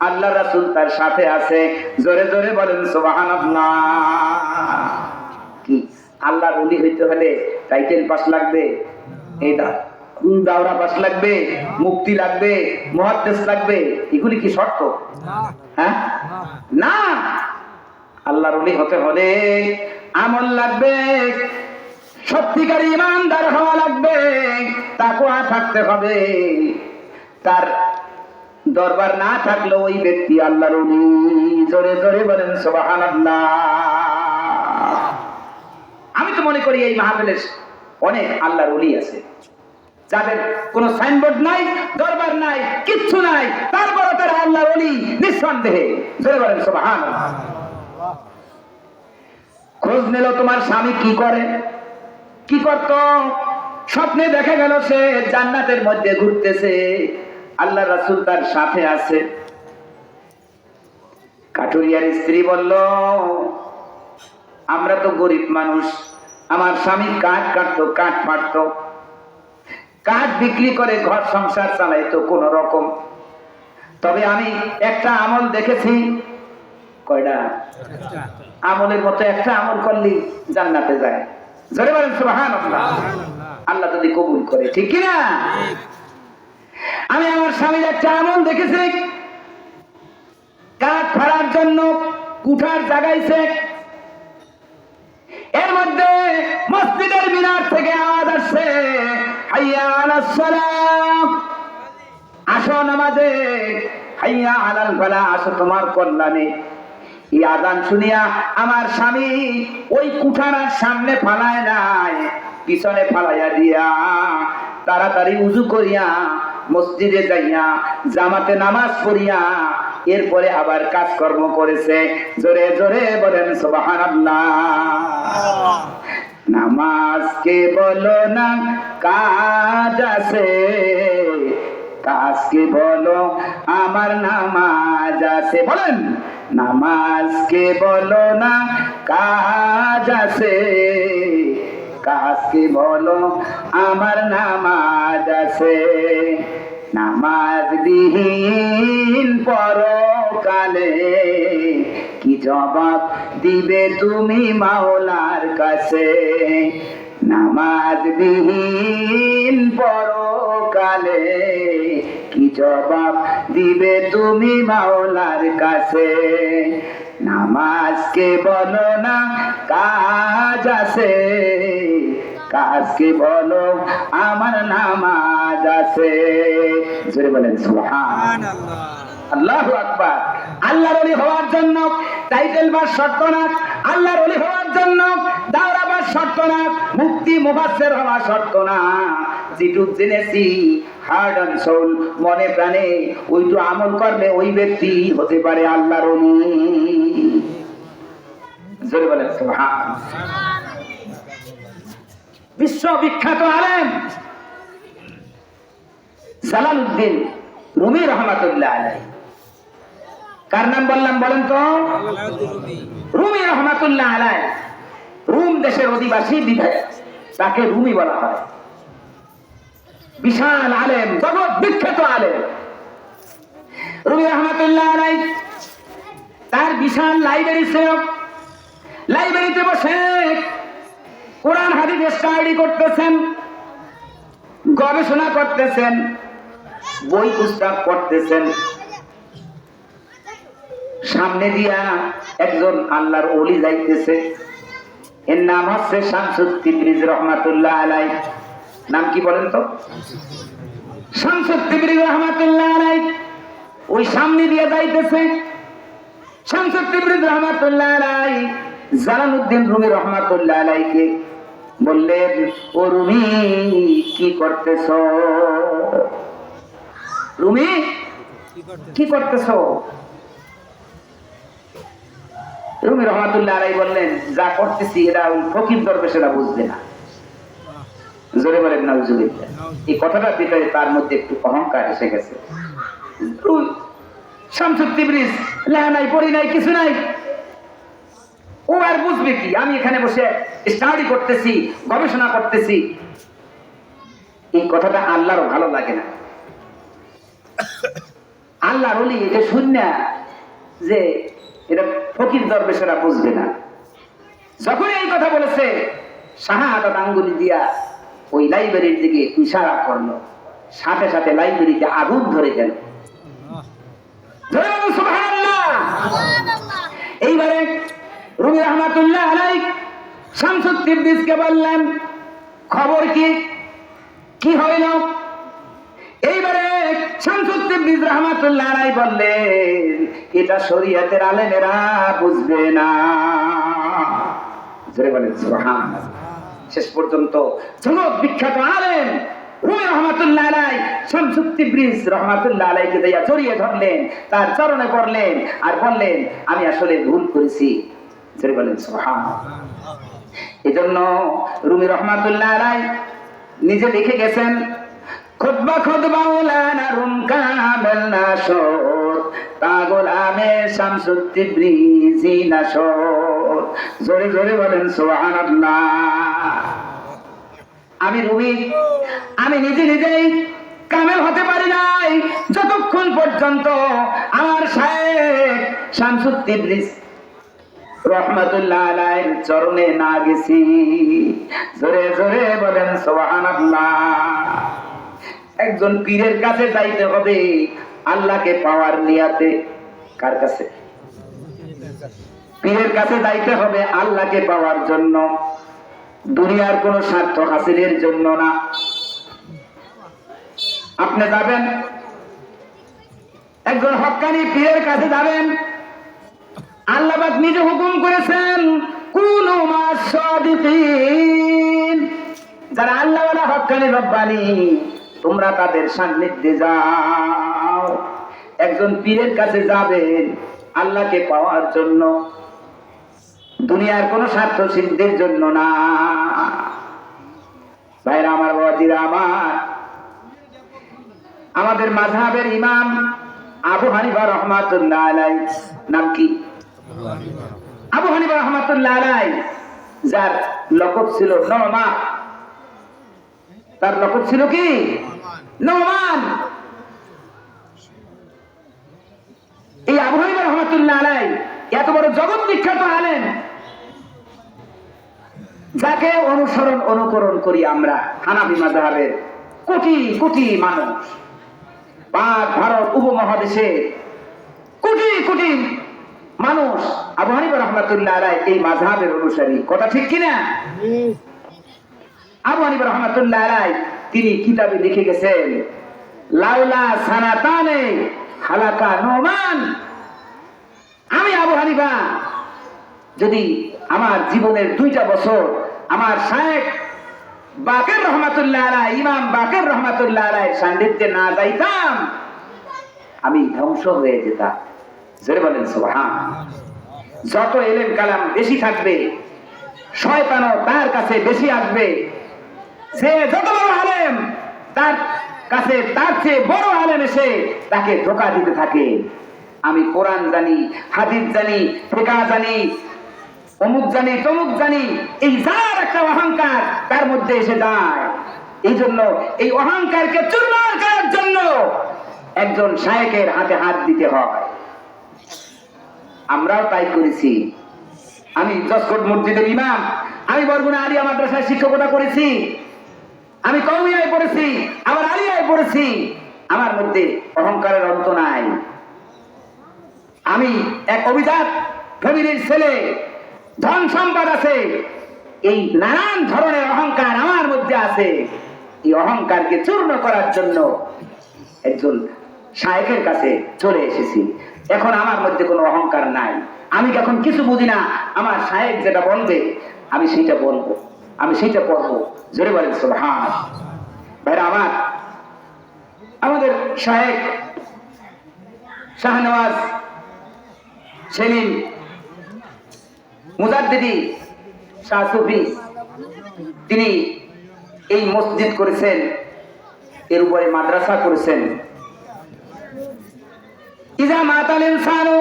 আল্লাহ রাসূল তার সাথে আছে। জোরে জোরে বলেন সুবহানাল্লাহ। কি আল্লাহর ওলি হইতে হলে টাইটেল পাস লাগবে? এইটা দাওরা পাস লাগবে, মুক্তি লাগবে, মুহাদ্দিস লাগবে? এগুলি কি শর্ত? হ্যাঁ না, আল্লাহর ওলি হতে হলে আমল লাগবে, সত্যিকার ঈমানদার হওয়া লাগবে, তাকওয়া থাকতে হবে। তার দরবার না থাকলে ওই ব্যক্তি আল্লাহর ওলি। জোরে জোরে বলেন সুবহানাল্লাহ। আমি তো মনে করি এই মাহফিলে অনেক আল্লাহর ওলি আছে, যাদের কোনো সাইনবোর্ড নাই, দরবার নাই, কিচ্ছু নাই, তারপরে তারা আল্লাহর ওলি নিঃসন্দেহে। জোরে বলেন সুবহানাল্লাহ। খোঁজ নিল তোমার স্বামী কি করে? কি করত? স্বপ্নে দেখা গেল সে জান্নাতের মধ্যে ঘুরতেছে, আল্লাহ রাসূল তার সাথে আছে। কাঠুরিয়ার স্ত্রী বলল, আমরা তো গরিব মানুষ, আমার স্বামী কাঠ কাটতো, কাঠ ফাটতো, কাঠ বিক্রি করে ঘর সংসার চালাইতো কোন রকম। তবে আমি একটা আমল দেখেছি। কয়টা আমলের মতো একটা আমল করলি জান্নাতে যায়। জোরে বলেন সুবহানাল্লাহ। আল্লাহ যদি কবুল করে, ঠিক কি না? আমি আমার স্বামীর একটা আমল দেখেছি। কাঠ ফাড়ার জন্য কুঠার জাগাইছে, এর মধ্যে মসজিদের মিনার থেকে আওয়াজ আসছে, হাইয়া আলাস সালাম, আসো নামাজে, হাইয়া আলাল ফালাহ, আসো তোমার কল্যাণে। এই আযান শুনিয়া আমার স্বামী ওই কুঠারার সামনে ফালায় নাই, পিছনে ফালাইয়া দিয়া তাড়াতাড়ি উযু করিয়া মসজিদে যাইয়া জামাতে নামাজ পড়িয়া এরপরে আবার কাজকর্ম করেছে। জোরে জোরে বলেন সুবহানাল্লাহ। নামাজকে বলো না কাজ আছে, কাজকে বলো আমার নামাজ আছে। বলেন, নামাজকে বলো না কাজ আছে, কাজকে বলো আমার নামাজ আছে। নামাজ বিহীন পরকালে কি জবাব দিবে তুমি মাওলার কাছে? নামাজ বিহীন পরকালে কি জবাব দিবে তুমি মাওলার কাছে? নামাজকে বলো না কাজ আছে, কাজকে বলো আমার নামাজ আছে। জোরে বলেন সুবহানাল্লাহ। আল্লাহু আকবার। আল্লাহর ওলি হওয়ার জন্য টাইটেল বা শর্ত না, আল্লাহর ওলি হওয়ার জন্য দাওরা বা শর্ত না, মুফতি মুফাসসির হওয়া শর্ত না। যেটুক জেনেছি হার্ট এন্ড সোল, মনে প্রাণে ওইটু আমল করলে ওই ব্যক্তি হতে পারে আল্লাহর ওলি। জোরে বলেন সুবহানাল্লাহ। বিশ্ববিখ্যাত আলেম জালালউদ্দিন রুমি রহমাতুল্লাহ আলাইহি। কার নাম বললাম বলেন তো? রুমি রহমাতুল্লাহ আলাইহি। রুম দেশের অধিবাসী বিধায় তাকে রুমি বলা হয়। বিশাল আলেম, জগৎ বিখ্যাত আলেম রুমি রহমাতুল্লাহ আলাইহি। তার বিশাল লাইব্রেরি ছিল। লাইব্রেরিতে বসে কোরআন হাদিস স্টাডি করতেছেন, গবেষণা করতেছেন, বই পুস্তক পড়তেছেন। সামনে দিয়া একজন আল্লাহর ওলি যাইতেছে, এর নাম হচ্ছে শামসুত তিবরিজ রহমাতুল্লাহ আলাইহি। নাম কি বলেন তো? শামসুত তিবরিজ রহমাতুল্লাহ আলাইহি। ওই সামনে দিয়ে যাইতেছে। শামসুত তিবরিজ রহমাতুল্লাহ আলাইহি জালালউদ্দিন রুমি রহমাতুল্লাহ আলাইহিকে বললেন, ও রুমি কি করতেছো? রুমি কি করতেছো? রুমি রহমাতুল্লাহ আলাইহি বললেন, যা করতেছি এটা ওই ফকির দরবেশেরা বুঝবে না। জোরে বলেন নাউজুবিল্লাহ। এই কথাটার ভিতরে তার মধ্যে একটু অহংকার এসে গেছে। শামসুত তিবরিজ লেখা নাই, পড়ি নাই, কিছু নাই, ও আর বুঝবে কি? আমি এখানে বসে স্টাডি করতেছি, গবেষণা করতেছি। এই কথাটা আল্লাহরও ভালো লাগে না। আল্লাহর ওলি এটা শুনে যে এটা ফকির দরবেশেরা বুঝবে না। যখন এই কথা বলেছে, শাহাদাত আঙ্গুলি দিয়া ওই লাইব্রেরির দিকে ইশারা করলো, সাথে সাথে লাইব্রেরিতে আগুন ধরে গেল। সুবহানাল্লাহ। এইবারে রুমি রহমাতুল্লাহ আলাইহি শামসুত তিবরিজকে বললেন, খবর কি? কি হইল? এইবারে শামসুত তিবরিজ রহমাতুল্লাহ আলাইহি বললেন, এটা শরীয়তের আলেমেরা বুঝবে না। জোরে বলেন সুবহানাল্লাহ। শেষ পর্যন্ত জগৎ বিখ্যাত আলেম রুমি রহমাতুল্লাহ আলাইহি শামসুত তিবরিজ রহমাতুল্লাহ আলাইহিকে দিয়া জড়িয়ে ধরলেন, তার চরণে পড়লেন আর বললেন, আমি আসলে ভুল করেছি। জোরে বলেন সুবহানাল্লাহ। এজন্য রুমি রহমাতুল্লাহ আলাইহি নিজে লিখে গেছেন, খুতবা খুতবা উলানা রুম কামেল নাশর তাগল আমে শামসুত্তিব্রিজি নাশর। জোরে জোরে বলেন সুবহানাল্লাহ। আমি রুমি, আমি নিজেই কামেল হতে পারি নাই যতক্ষণ পর্যন্ত আমার শায়েখ শামসুত্তিব্রিজ রহমাতুল্লাহ আলাইহির চরণে না গেছি। জোরে জোরে বলেন সুবহানাল্লাহ। একজন পীরের কাছে যাইতে হবে আল্লাহকে পাওয়ার নিয়াতে। কার কাছে? পীরের কাছে যাইতে হবে আল্লাহকে পাওয়ার জন্য, দুনিয়ার কোন স্বার্থ হাসিলের জন্য না। আপনি যাবেন একজন হক্কানি পীরের কাছে যাবেন, আল্লাহ পাক নিজে হুকুম করেছেন কুনু মাস-সাদিকিন, যারা আল্লাহওয়ালা হক্কানি রব্বানি তোমরা তাদের সান্নিধ্যে যাও। একজন পীরের কাছে যাবেন আল্লাহকে পাওয়ার জন্য, দুনিয়ার কোন স্বার্থ সিদ্ধির জন্য না। ভাইরা আমার, বাবাজিরা আমার, আমাদের মাযহাবের ইমাম আবু হানিফা রহমাতুল্লাহ আলাইহি, নাম কি? আবু হানিফা রহমাতুল্লাহ আলাইহি, যার লকব ছিল নোমান। তার লকব ছিল কি? নোমান। এই আবু হানিফা রহমাতুল্লাহ আলাইহি এত বড় জগৎ বিখ্যাত আলেম, যাকে অনুকরণ করি আমরা হানাফি মাযহাবের কোটি কোটি মানুষ, পাক ভারত উপমহাদেশে কোটি কোটি মানুষ আবু হানিফা রহমাতুল্লাহ আলাইহি এই মাযহাবের অনুসারী। কথা ঠিক কিনা? আবু হানিফা রহমাতুল্লাহ আলাইহি তিনি কিতাবে লিখে গেছেন, লাউলা সানাতানে হালাকা নোমান। আমি আবু হানিফা যদি আমার জীবনের 2টা বছর আমার শায়েখ বাকের রহমাতুল্লাহ আলাইহি, ইমাম বাকের রহমাতুল্লাহ আলাইহি সান্নিধ্যে না যাইতাম, আমি ধ্বংস হয়ে যেতাম। জোরে বলেন সুবহানাল্লাহ। যত ইলম কালাম বেশি থাকবে, শয়তানও তার কাছে বেশি আসবে। সে যত বড় আলেম, তার কাছে তার চেয়ে বড় আলেম এসে তাকে ধোঁকা দিতে থাকে। আমি কোরআন জানি, হাদিস জানি, ফিকহ জানি, অমুক জানি, তমুক জানি, এই যার একটা অহংকার তার মধ্যে এসে যায়। এই জন্য এই অহংকারকে চূর্ণার করার জন্য একজন শায়েখের হাতে হাত দিতে হয়। আমরাও তাই করেছি। আমি জসকোট মসজিদের ইমাম, আমি বরগুনা আলিয়া মাদ্রাসায় শিক্ষকতা করেছি, আমি কওমিয়ায় পড়েছি, আবার আলিয়ায় পড়েছি। আমার মধ্যে অহংকারের অন্ত নাই। আমি এক অভিজাত ফ্যামিলির ছেলে, ধন সম্পদ আছে, এই নানান ধরনের অহংকার আমার মধ্যে আছে। এই অহংকারকে চূর্ণ করার জন্য একজন শায়েখের কাছে চলে এসেছি। এখন আমার মধ্যে কোনো অহংকার নাই। আমি এখন কিছু বুঝি না, আমার শায়েখ যেটা বলবে আমি সেইটা বলবো, আমি সেইটা পড়বো। জোরে বলেন সুবহানাল্লাহ। ভাইরা আমার, আমাদের শায়েখ শাহনওয়াজ সেলিম মুজাদ্দিদি শাহ সুফি, তিনি এই মসজিদ করেছেন, এর উপরে মাদ্রাসা করেছেন। ইজা মাতাল ইনসানু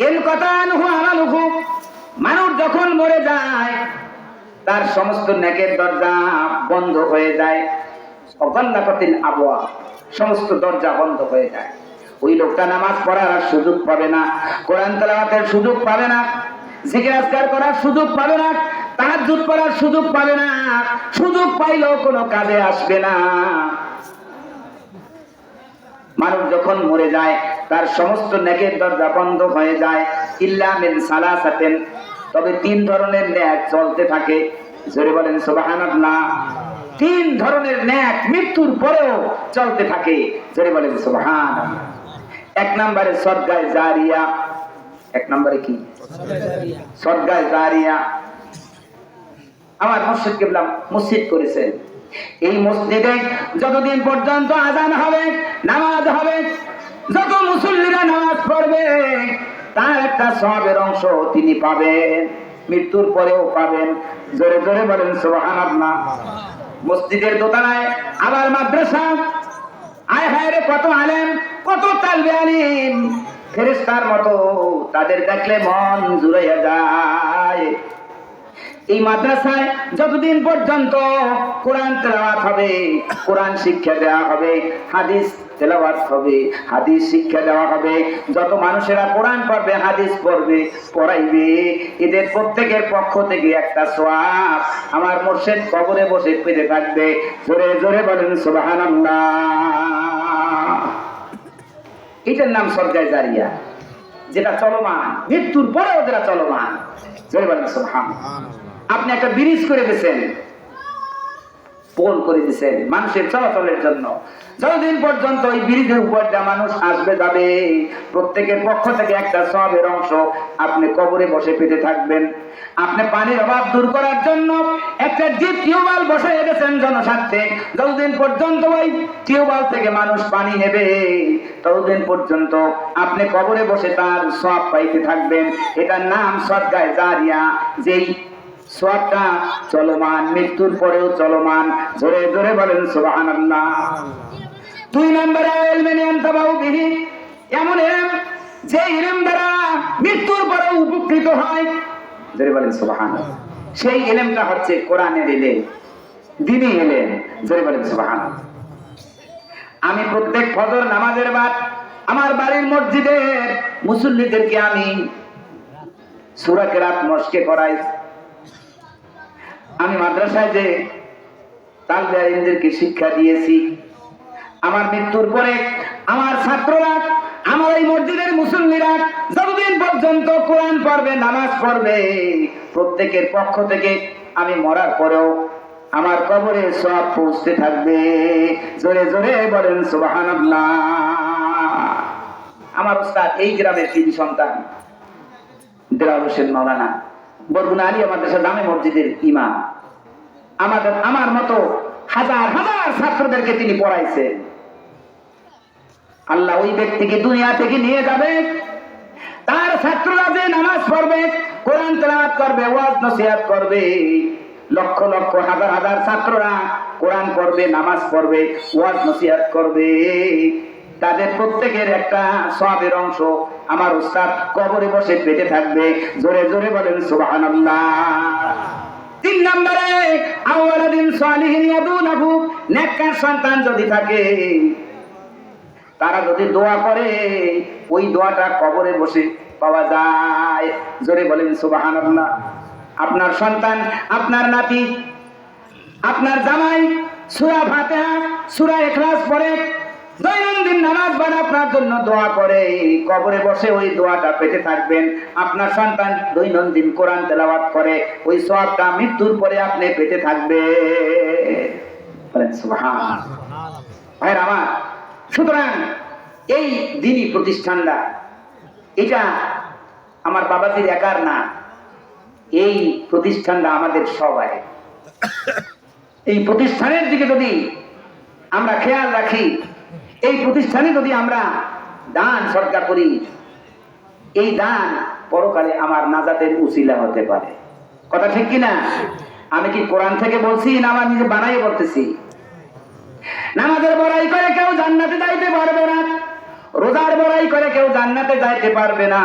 ইনকাতানহু আমালুহু, মানুষ যখন মরে যায় তার সমস্ত নেকের দরজা বন্ধ হয়ে যায়। অগাল্লাকাতিল আবওয়াব, সমস্ত দরজা বন্ধ হয়ে যায়। ওই লোকটা নামাজ পড়ার আর সুযোগ পাবে না, কোরআন তেলাওয়াতের সুযোগ পাবে না, জিকির আজকার করার সুযোগ পাবে না, তাহাজ্জুদ পড়ার সুযোগ পাবে না, সুযোগ পাইলেও কোনো কাজে আসবে না। মানুষ যখন মরে যায় তার সমস্ত নেকের দরজা বন্ধ হয়ে যায়। ইল্লা মিন সালাসাতিন, তবে 3 ধরনের নেক চলতে থাকে। জোরে বলেন সুবহানাল্লাহ। 3 ধরনের নেক মৃত্যুর পরেও চলতে থাকে। জোরে বলেন সুবহানাল্লাহ। 1 নম্বরে সদকায়ে জারিয়া। 1 নম্বরে কি? সদকায়ে জারিয়া। আমার মুর্শিদ কিবলা মসজিদ করেছেন। এই মসজিদে যতদিন পর্যন্ত আযান হবে, নামাজ হবে, যত মুসল্লিরা নামাজ পড়বে তার একটা সওয়াবের অংশ তিনি পাবেন। মৃত্যুর পরেও পাবেন। জোরে জোরে বলেন সুবহানাল্লাহ। মসজিদের দোতলায় আবার মাদ্রাসা, আয় হায় রে কত আলেম, কত তালবে আলিম, ফেরেশতার মতো, তাদের দেখলে মন জুড়াইয়া যায়। এই মাদ্রাসায় যতদিন পর্যন্ত কোরআন তেলাওয়াত হবে, কোরআন শিক্ষা দেওয়া হবে, হাদিস তেলাওয়াত হবে, হাদিস শিক্ষা দেওয়া হবে, যত মানুষেরা কোরআন পড়বে, হাদিস পড়বে, পড়াইবে, এদের প্রত্যেকের পক্ষ থেকে একটা সওয়াব আমার মুর্শিদ কবরে বসে পেতে থাকবে। জোরে জোরে বলেন সুবহানাল্লাহ। এটার নাম সরকারি জারিয়া, যেটা চলমান, মৃত্যুর পরেও যেটা চলমান। জোরে বলেন সুবহানাল্লাহ। আপনি একটা ব্রিজ করে দিয়েছেন, পোল করে দিয়েছেন মানুষের চলাচলের জন্য, যতদিন পর্যন্ত ওই ব্রিজের উপর যা মানুষ আসবে যাবে, প্রত্যেকের পক্ষ থেকে একটা সওয়াবের অংশ আপনি কবরে বসে পেতে থাকবেন। আপনি পানির অভাব দূর করার জন্য একটা ডিপ টিউবওয়েল বসে রেখেছেন জনস্বার্থে, যতদিন পর্যন্ত ওই টিউবওয়েল থেকে মানুষ পানি নেবে, ততদিন পর্যন্ত আপনি কবরে বসে তার সওয়াব পাইতে থাকবেন। এটার নাম সদকায়ে জারিয়া, যেই সওয়াবটা চলমান, মৃত্যুর পরেও চলমান। জোরে জোরে বলেন সুবহানাল্লাহ। 2 নম্বরে ইলমে আনতাবাউ বিহি, এমন ইলম যে ইলম দ্বারা মৃত্যুর পরেও উপকৃত হয়। জোরে বলেন সুবহানাল্লাহ। সেই ইলমটা হচ্ছে কোরআনের ইলম, দ্বীনি ইলম। জোরে বলেন সুবহানাল্লাহ। আমি প্রত্যেক ফজর নামাজের বাদ আমার বাড়ির মসজিদের মুসল্লিদেরকে আমি সূরা কেরাত মস্কে করাই। আমি মাদ্রাসায় যে তালবে ইলমদেরকে শিক্ষা দিয়েছি, আমার মৃত্যুর পরে আমার ছাত্ররা, আমার এই মসজিদের মুসল্লিরা যতদিন পর্যন্ত কোরআন পড়বে, নামাজ পড়বে, প্রত্যেকের পক্ষ থেকে আমি মরার পরেও আমার কবরে সওয়াব পৌঁছতে থাকবে। জোরে জোরে বলেন সুবহানাল্লাহ। আমার উস্তাদ এই গ্রামের কৃতি সন্তান দেলাওয়ার হোসেন মাওলানা বরগুনা আলিয়া মাদ্রাসা জামে মসজিদের ইমাম, আমার মতো হাজার হাজার ছাত্রদেরকে তিনি পড়াইছেন। আল্লাহ ওই ব্যক্তিকে দুনিয়া থেকে নিয়ে যাবে, তার ছাত্ররা যে নামাজ পড়বে, কোরআন তেলাওয়াত করবে, ওয়াজ নসিহত করবে, লক্ষ লক্ষ হাজার হাজার ছাত্ররা কোরআন পড়বে, নামাজ পড়বে, ওয়াজ নসিহত করবে, তাদের প্রত্যেকের একটা সওয়াবের অংশ আমার উস্তাদ কবরে বসে পেতে থাকবে। জোরে জোরে বলেন সুবহানাল্লাহ। 3 নম্বরে আওয়ালাদিন সালিহিন ইয়াদুনাহু, নেককার সন্তান যদি থাকে, তারা যদি দোয়া করে, ওই দোয়াটা কবরে বসে পাওয়া যায়। জোরে বলেন সুবহানাল্লাহ। আপনার সন্তান, আপনার নাতি, আপনার জামাই সূরা ফাতিহা, সূরা ইখলাস পড়ে, দৈনন্দিন নামাজ পড়ে, আপনার জন্য দোয়া করে, কবরে বসে ওই দোয়াটা পেতে থাকবেন। আপনার সন্তান দৈনন্দিন কোরআন তেলাওয়াত করে, ওই সওয়াবটা মৃত্যুর পরে আপনি পেতে থাকবেন। বলেন সুবহানাল্লাহ। ভাইরা আমার, সুতরাং এই দ্বীনি প্রতিষ্ঠানটা, এটা আমার বাবাজির একার না, এই প্রতিষ্ঠানটা আমাদের সবাই। এই প্রতিষ্ঠানের দিকে যদি আমরা খেয়াল রাখি, এই প্রতিষ্ঠানে যদি আমরা দান সরকার করি, এই দান পরকালে আমার নাজাতের উসিলা হতে পারে। কথা ঠিক কিনা? আমি কি কোরআন থেকে বলছি না আমার নিজে বানাই বলতেছি? নামাজের বড়াই করে কেউ জান্নাতে যাইতে পারবে না, রোজার বড়াই করে কেউ জান্নাতে যাইতে পারবে না,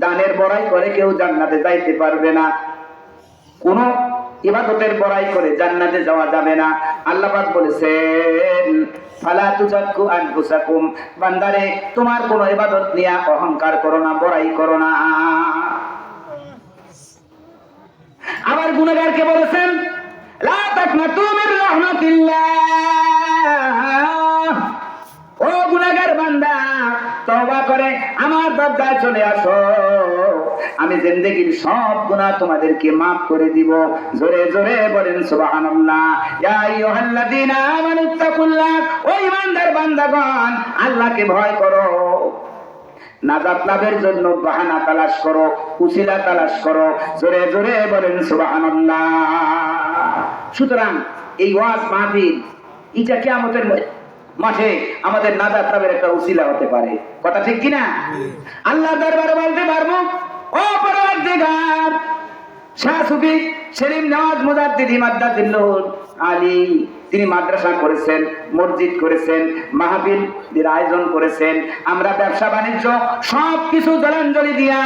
দানের বড়াই করে কেউ জান্নাতে যাইতে পারবে না, কোন ইবাদতের বড়াই করে জান্নাতে যাওয়া যাবে না। আল্লাহ পাক বলেছেন, ফালা তুজাক্কু আনফুসাকুম, বান্দারে তোমার কোন ইবাদত নিয়ে অহংকার করো না, বড়াই করো না। আবার গুনাহগারকে বলেছেন, লা তাকনাতু মির রাহমাতিল্লাহ, ও গুনাহগার বান্দা, তওবা করে আমার দরজায় চলে আসো, আমি জিন্দেগীর সব গুনাহ তোমাদেরকে maaf করে দিব। জোরে জোরে বলেন সুবহানাল্লাহ। ইয়া আইয়ুহাল্লাযীনা আমানুত্তাকুল্লাহ, ও ঈমানদার বান্দাগণ, আল্লাহকে ভয় করো, নাজাত লাভের জন্য বাহানা তালাশ করো, উসিলা তালাশ করো। জোরে জোরে বলেন সুবহানাল্লাহ। সুতরাং এই ওয়াজ মাহফিল, এটা কিয়ামতের মাঠে আমাদের নাজাত লাভের একটা উসিলা হতে পারে। কথা ঠিক কিনা? আল্লাহ দরবারে বলতে পারবো, ও পরওয়ারদিগার, শাহ সুফি সেলিম নওয়াজ মুজাদ্দিদি মাদ্দাতুল আলী, তিনি মাদ্রাসা করেছেন, মসজিদ করেছেন, মাহফিলের আয়োজন করেছেন। আমরা ব্যবসা বাণিজ্য সবকিছু জলাঞ্জলি দিয়া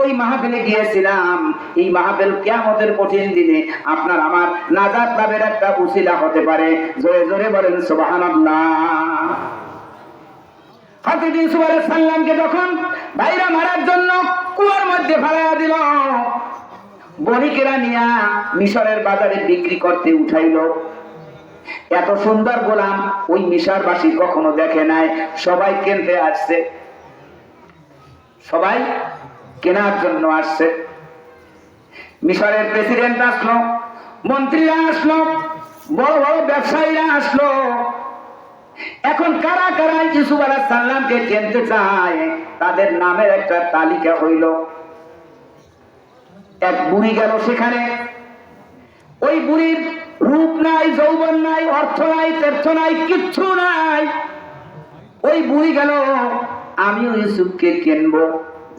ওই মাহফিলে গিয়েছিলাম। এই মাহফিল কিয়ামতের কঠিন দিনে আপনার আমার নাজাত লাভের একটা উসিলা হতে পারে। জোরে জোরে বলেন সুবহানাল্লাহ। হযরত ইউসুফ আলাইহিস সালামকে যখন ভাইরা মারার জন্য কুয়ার মধ্যে ফেলাইয়া দিল, বণিকেরা নিয়া মিশরের বাজারে বিক্রি করতে উঠাইল। এত সুন্দর গোলাম ওই মিশরবাসী কখনো দেখে নাই। সবাই কিনতে আসছে, সবাই কেনার জন্য আসছে। মিশরের প্রেসিডেন্ট আসলো, মন্ত্রীরা আসলো, বড় বড় ব্যবসায়ীরা আসলো। এখন কারা কারা ইউসুফ আলাইহিস সালামকে কিনতে চায় তাদের নামের একটা তালিকা হইল। এক বুড়ি গেল সেখানে। ওই বুড়ির রূপ নাই, যৌবন নাই, অর্থ নাই, তীর্থ নাই, কিচ্ছু নাই। ওই বুড়ি গেল, আমিও ইউসুফকে কিনবো।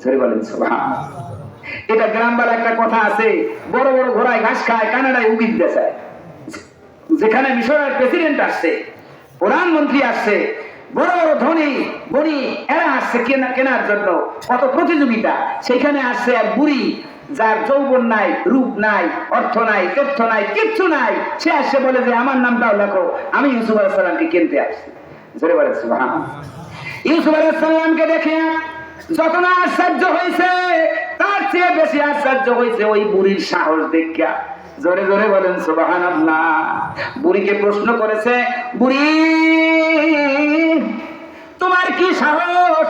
সরি বলেন সুবহানাল্লাহ। এটা গ্রামবালা একটা কথা আছে, বড় বড় ঘোড়ায় ঘাস খায়, কানাডায় উগিত দেয়। যেখানে মিশরের প্রেসিডেন্ট আসছে, প্রধানমন্ত্রী আসছে, বড় বড় ধনী বড়ি এরা আসছে কেনার জন্য, কত প্রতিযোগিতা। সেখানে আসছে এক বুড়ি যার যৌবন নাই, রূপ নাই, অর্থ নাই, তীর্থ নাই, কিচ্ছু নাই। সে আসছে বলে যে আমার নামটাও লেখো, আমি ইউসুফ আলাইহিস সালামকে কিনতে আসছি। জোরে বলেন সুবহানাল্লাহ। ইউসুফ আলাইহিস সালামকে দেখে যত না আশ্চর্য হয়েছে, তার চেয়ে বেশি আশ্চর্য হয়েছে ওই বুড়ির সাহস দেখিয়া। জোরে জোরে বলেন সুবহানাল্লাহ। বুড়িকে প্রশ্ন করেছে, বুড়ি তোমার কি সাহস?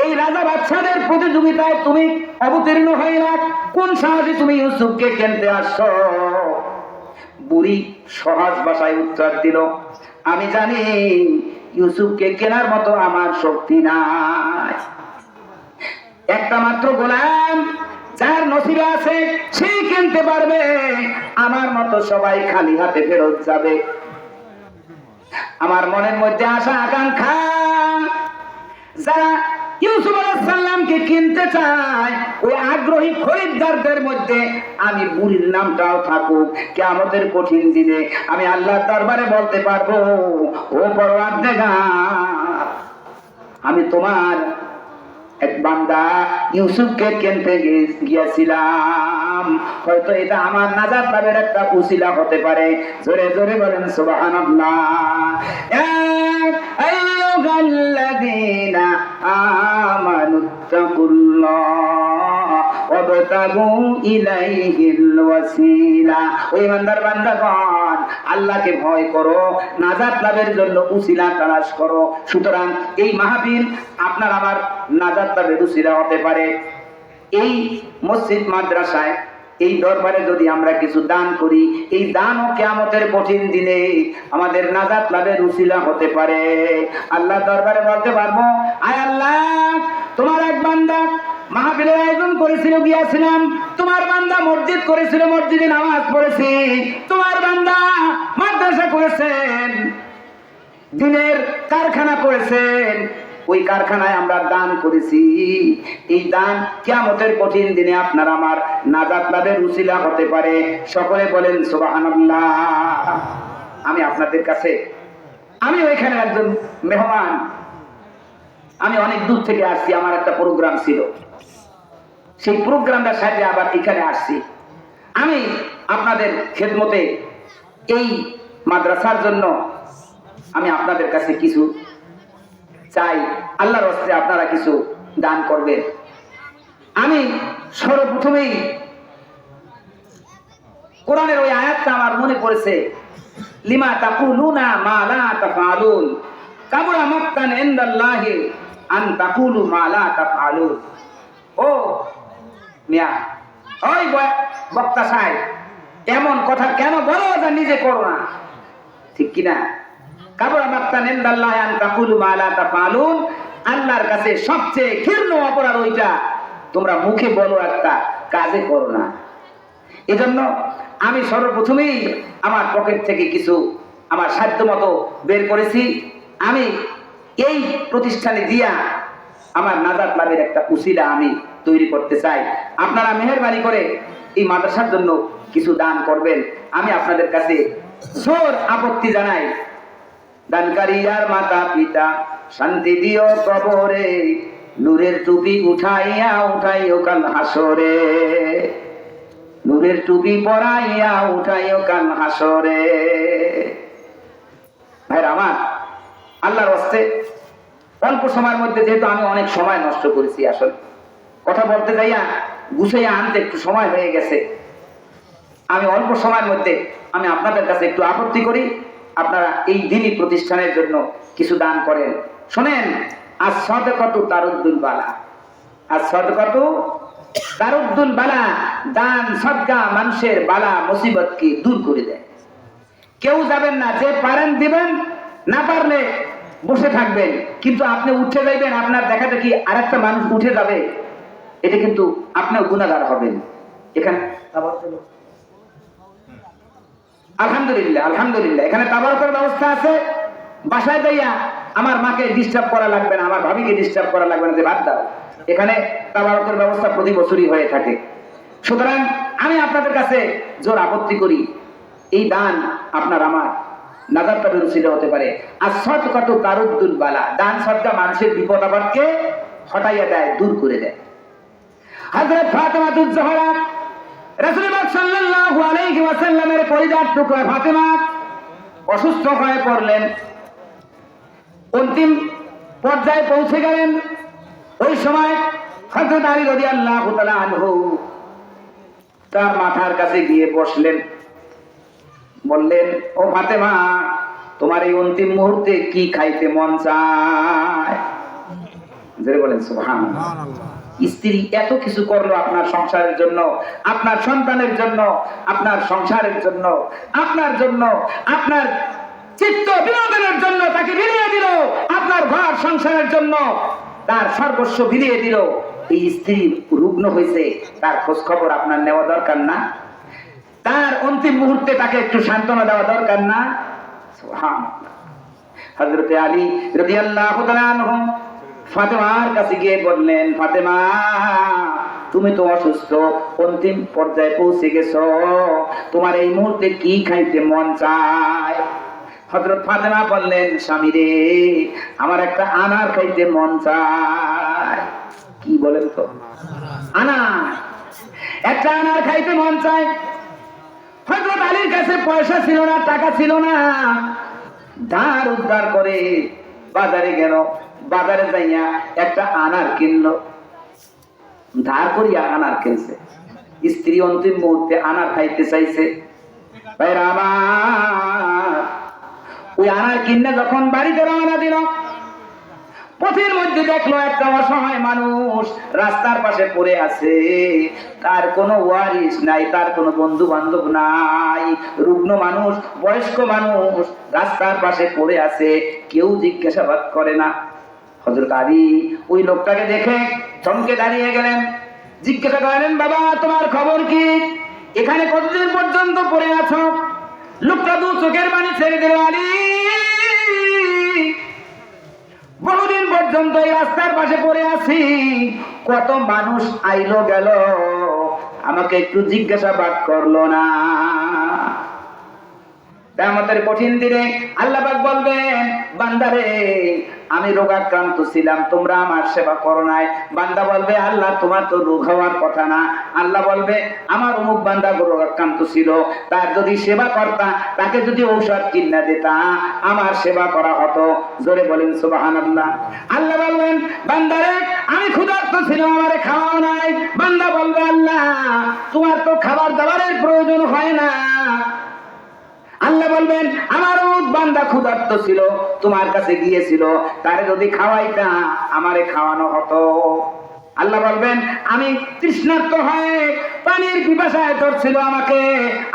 এই রাজা বাদশাদের প্রতিযোগিতায় তুমি অবতীর্ণ হইলা, কোন সাহসে তুমি ইউসুফকে কিনতে আসছো? বুড়ি সহজ ভাষায় উত্তর দিল, আমি জানি ইউসুফকে কেনার মতো আমার শক্তি নাই। একটা মাত্র গোলাম যার নসিবে আছে সে কিনতে পারবে, আমার মতো সবাই খালি হাতে ফেরত যাবে। আমার মনের মধ্যে আশা আকাঙ্ক্ষা, যারা ইউসুফ আলাইহিস সালামকে কিনতে চায় ওই আগ্রহী খরিদ্দারদের মধ্যে আমি বুড়ির নামটাও থাকুক। কিয়ামতের কঠিন দিনে আমি আল্লাহর দরবারে বলতে পারবো, ও পরওয়ারদিগার, আমি তোমার এক বান্দা ইউসুফকে কিনতে গিয়েছিলাম। হয়তো এটা আমার নাজাত লাভের একটা উসিলা হতে পারে। জোরে জোরে বলেন সুবহানাল্লাহ। আইয়ুহাল্লাযীনা আমানুত্তাকুল্লাহ ওয়াবতাগু ইলাইহিল ওয়াসিলা। ওই ইমানদার বান্দাগণ, আল্লাহকে ভয় করো, নাজাত লাভের জন্য উসিলা তালাশ করো। সুতরাং এই মাহফিল আপনার আমার নাজাত লাভের উসিলা হতে পারে। এই মসজিদ মাদ্রাসায় এই দরবারে যদি আমরা কিছু দান করি, এই দানও কিয়ামতের কঠিন দিনে আমাদের নাজাত লাভের উসিলা হতে পারে। আল্লাহ দরবারে বলতে পারবো, আয় আল্লাহ, তোমার এক বান্দা মাহফিলের আয়োজন করেছিল, গিয়েছিলাম। তোমার বান্দা মসজিদ করেছিল, মসজিদে নামাজ পড়েছি। তোমার বান্দা মাদ্রাসা করেছেন, দিনের কারখানা করেছেন, ওই কারখানায় আমরা দান করেছি। এই দান কিয়ামতের কঠিন দিনে আপনার আমার নাজাত লাভের উসিলা হতে পারে। সকলে বলেন সুবহানাল্লাহ। আমি আপনাদের কাছে, আমি ওইখানে একজন মেহমান, আমি অনেক দূর থেকে আসছি, আমার একটা প্রোগ্রাম ছিল, সেই প্রোগ্রামটা সাথে আবার এখানে আসছি। আমি আপনাদের খেদমতে এই মাদ্রাসার জন্য আমি আপনাদের কাছে কিছু চাই, আল্লাহর রাস্তায় আপনারা কিছু দান করবেন। আমি সর্বপ্রথমেই কোরআনের ওই আয়াতটা আমার মনে পড়েছে, লিমা তাকুলুনা মা লা তাফআলুন কাবুরা মাকতান ইনদাল্লাহি আন তাকুলু মা লা তাফআলুন। ও মিয়া, ওই বক্তা সাহেব, এমন কথা কেন বলো যা নিজে করো না, ঠিক কিনা? কাবুরা মাকতান ইনদাল্লাহি আন তাকুলু মা লা তাফআলুন, আল্লাহর কাছে সবচেয়ে ঘৃণ্য অপরাধ ওইটা, তোমরা মুখে বলো একটা, কাজে করো না। এজন্য আমি সর্বপ্রথমেই আমার পকেট থেকে কিছু আমার সাধ্য মতো বের করেছি। আমি এই প্রতিষ্ঠানে দিয়া আমার নাজাত লাভের একটা উসিলা আমি তৈরি করতে চাই। আপনারা মেহেরবানি করে এই মাদ্রাসার জন্য কিছু দান করবেন, আমি আপনাদের কাছে জোর আপত্তি জানাই। দানকারী আর মাতা পিতা শান্তি দিও কবরে, নূরের টুপি উঠাইও কাল হাসরে, নূরের টুপি পরাইয়া উঠাইও কাল হাসরে। ভাইরা আমার, আল্লাহর হস্তে অল্প সময়ের মধ্যে, যেহেতু আমি অনেক সময় নষ্ট করেছি, আসলে কথা বলতে যাইয়া গুছাইয়া আনতে একটু সময় হয়ে গেছে, আমি অল্প সময়ের মধ্যে আমি আপনাদের কাছে একটু আপত্তি করি, আপনারা এই দিনী প্রতিষ্ঠানের জন্য কিছু দান করেন। শোনেন, আজ সাদাকাতু তারুদ্দুল বালা, আজ সাদাকাতু তারুদ্দুল বালা, দান সদকা মানুষের বালা মুসিবতকে দূর করে দেয়। কেউ যাবেন না, যে পারেন দিবেন, না পারলে বসে থাকবেন, কিন্তু আপনি উঠে যাইবেন, আপনার দেখা দেখি আরেকটা মানুষ উঠে যাবে, এটা কিন্তু আপনিও গুনাহগার হবেন। এখানে আলহামদুলিল্লাহ, আলহামদুলিল্লাহ, এখানে তাবারকের ব্যবস্থা আছে। বাসায় যাইয়া আমার মাকে ডিস্টার্ব করা লাগবে না, আমার ভাবিকে ডিস্টার্ব করা লাগবে না, যে বাদ দাও, এখানে তাবারকের ব্যবস্থা প্রতি বছরই হয়ে থাকে। সুতরাং আমি আপনাদের কাছে জোর আপত্তি করি, এই দান আপনার আমার নাজারটা বেরুছিল হতে পারে। আর সাদাকাতু তারুদ্দুল বালা, দান সদকা মানুষের বিপদ আপদকে হটাইয়া দেয়, দূর করে দেয়। হযরত ফাতেমাতুজ জাহরা রাসূলুল্লাহ সাল্লাল্লাহু আলাইহি ওয়াসাল্লামের পরিবার টুকরা ফাতেমা অসুস্থ হয়ে পড়লেন, অন্তিম পর্যায়ে পৌঁছে গেলেন। ওই সময় হযরত আলী রাদিয়াল্লাহু তাআলা আনহু তার মাথার কাছে গিয়ে বসলেন, বললেন, ও ফাতেমা, তোমার এই অন্তিম মুহূর্তে কি খাইতে মন চায়? জোরে বলেন সুবহানাল্লাহ। স্ত্রী এত কিছু করলো আপনার সংসারের জন্য, আপনার সন্তানের জন্য, আপনার সংসারের জন্য, আপনার জন্য, আপনার চিত্ত বিনোদনের জন্য তাকে বিলিয়ে দিল, আপনার ঘর সংসারের জন্য তার সর্বস্ব বিলিয়ে দিল। এই স্ত্রী রুগ্ন হয়েছে, তার খোঁজ খবর আপনার নেওয়া দরকার না? তার অন্তিম মুহূর্তে তাকে একটু সান্ত্বনা দেওয়া দরকার না? সুবহানাল্লাহ। হযরত আলী রাদিয়াল্লাহু তাআলা আনহু ফাতেমার কাছে গিয়ে বললেন, ফাতেমা, তুমি তো অসুস্থ, অন্তিম পর্যায়ে পৌঁছে গেছো, তোমার এই মুহূর্তে কি খাইতে মন চায়? হযরত ফাতেমা বললেন, স্বামী রে, আমার একটা আনার খাইতে মন চায়। কি বলেন তো? আনার, একটা আনার খাইতে মন চায়। হযরত আলীর কাছে পয়সা ছিল না, টাকা ছিল না, ধার উদ্ধার করে বাজারে গেল, বাজারে যাইয়া একটা আনার কিনলো, ধার করিয়া আনার কিনছে। স্ত্রী অন্তিম মুহূর্তে আনার খাইতে চাইছে। ভাইরা আমার, ওই আনার কিনে যখন বাড়িতে রওনা দিল, পথের মধ্যে দেখলো একটা অসহায় মানুষ রাস্তার পাশে পড়ে আছে, তার কোনো ওয়ারিস নাই, তার কোনো বন্ধু বান্ধব নাই, রুগ্ন মানুষ, বয়স্ক মানুষ রাস্তার পাশে পড়ে আছে, কেউ জিজ্ঞাসাবাদ করে না। হযরত আলী ওই লোকটাকে দেখে থমকে দাঁড়িয়ে গেলেন, জিজ্ঞাসা করলেন, বাবা, তোমার খবর কি? এখানে কতদিন পর্যন্ত পড়ে আছো? লোকটা দু চোখের পানি ছেড়ে দিল, আলী, বহুদিন পর্যন্ত এই রাস্তার পাশে পড়ে আছি, কত মানুষ আইলো গেল, আমাকে একটু জিজ্ঞাসাবাদ করলো না। কিয়ামতের কঠিন দিনে আল্লাহ পাক বলবেন, বান্দারে, আমি রোগাক্রান্ত ছিলাম, তোমরা আমার সেবা করো নাই। বান্দা বলবে, আল্লাহ, তোমার তো রোগ হওয়ার কথা না। আল্লাহ বলবে, আমার অমুক বান্দা রোগাক্রান্ত ছিল, তার যদি সেবা করতা, তাকে যদি ঔষধ কিনা দিতা, আমার সেবা করা হতো। জোরে বলেন সুবহানাল্লাহ। আল্লাহ বলবেন, বান্দারে, আমি ক্ষুধার্ত ছিলাম, আমারে খাওয়াও নাই। বান্দা বলবে, আল্লাহ, তোমার তো খাবার দাবারের প্রয়োজন হয় না। আল্লাহ বলবেন, আমার বান্দা ক্ষুধার্ত ছিল, তোমার কাছে গিয়েছিল, তারে যদি খাওয়াইতা, আমারে খাওয়ানো হতো। আল্লাহ বলবেন, আমি তৃষ্ণার্ত হয়ে পানির পিপাসায় ধরছিল আমাকে,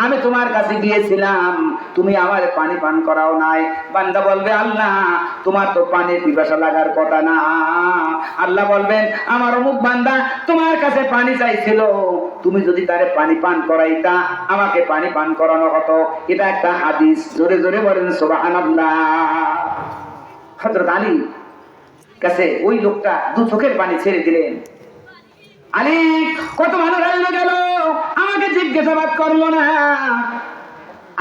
আমি তোমার কাছে গিয়েছিলাম, তুমি আমার পানি পান করাও নাই। বান্দা বলবে, আল্লাহ, তোমার তো পানির পিপাসা লাগার কথা না। আল্লাহ বলবেন, আমার অমুক বান্দা তোমার কাছে পানি চাইছিল, তুমি যদি তারে পানি পান করাইতা, আমাকে পানি পান করানো হতো। এটা একটা হাদিস। জোরে জোরে বলেন সুবহানাল্লাহ। হযরত আলী কাছে ওই লোকটা দু চোখের পানি ছেড়ে দিলেন। আলী কত মানুষ আসলো গেল, আমাকে জিজ্ঞাসাবাদ করলো না,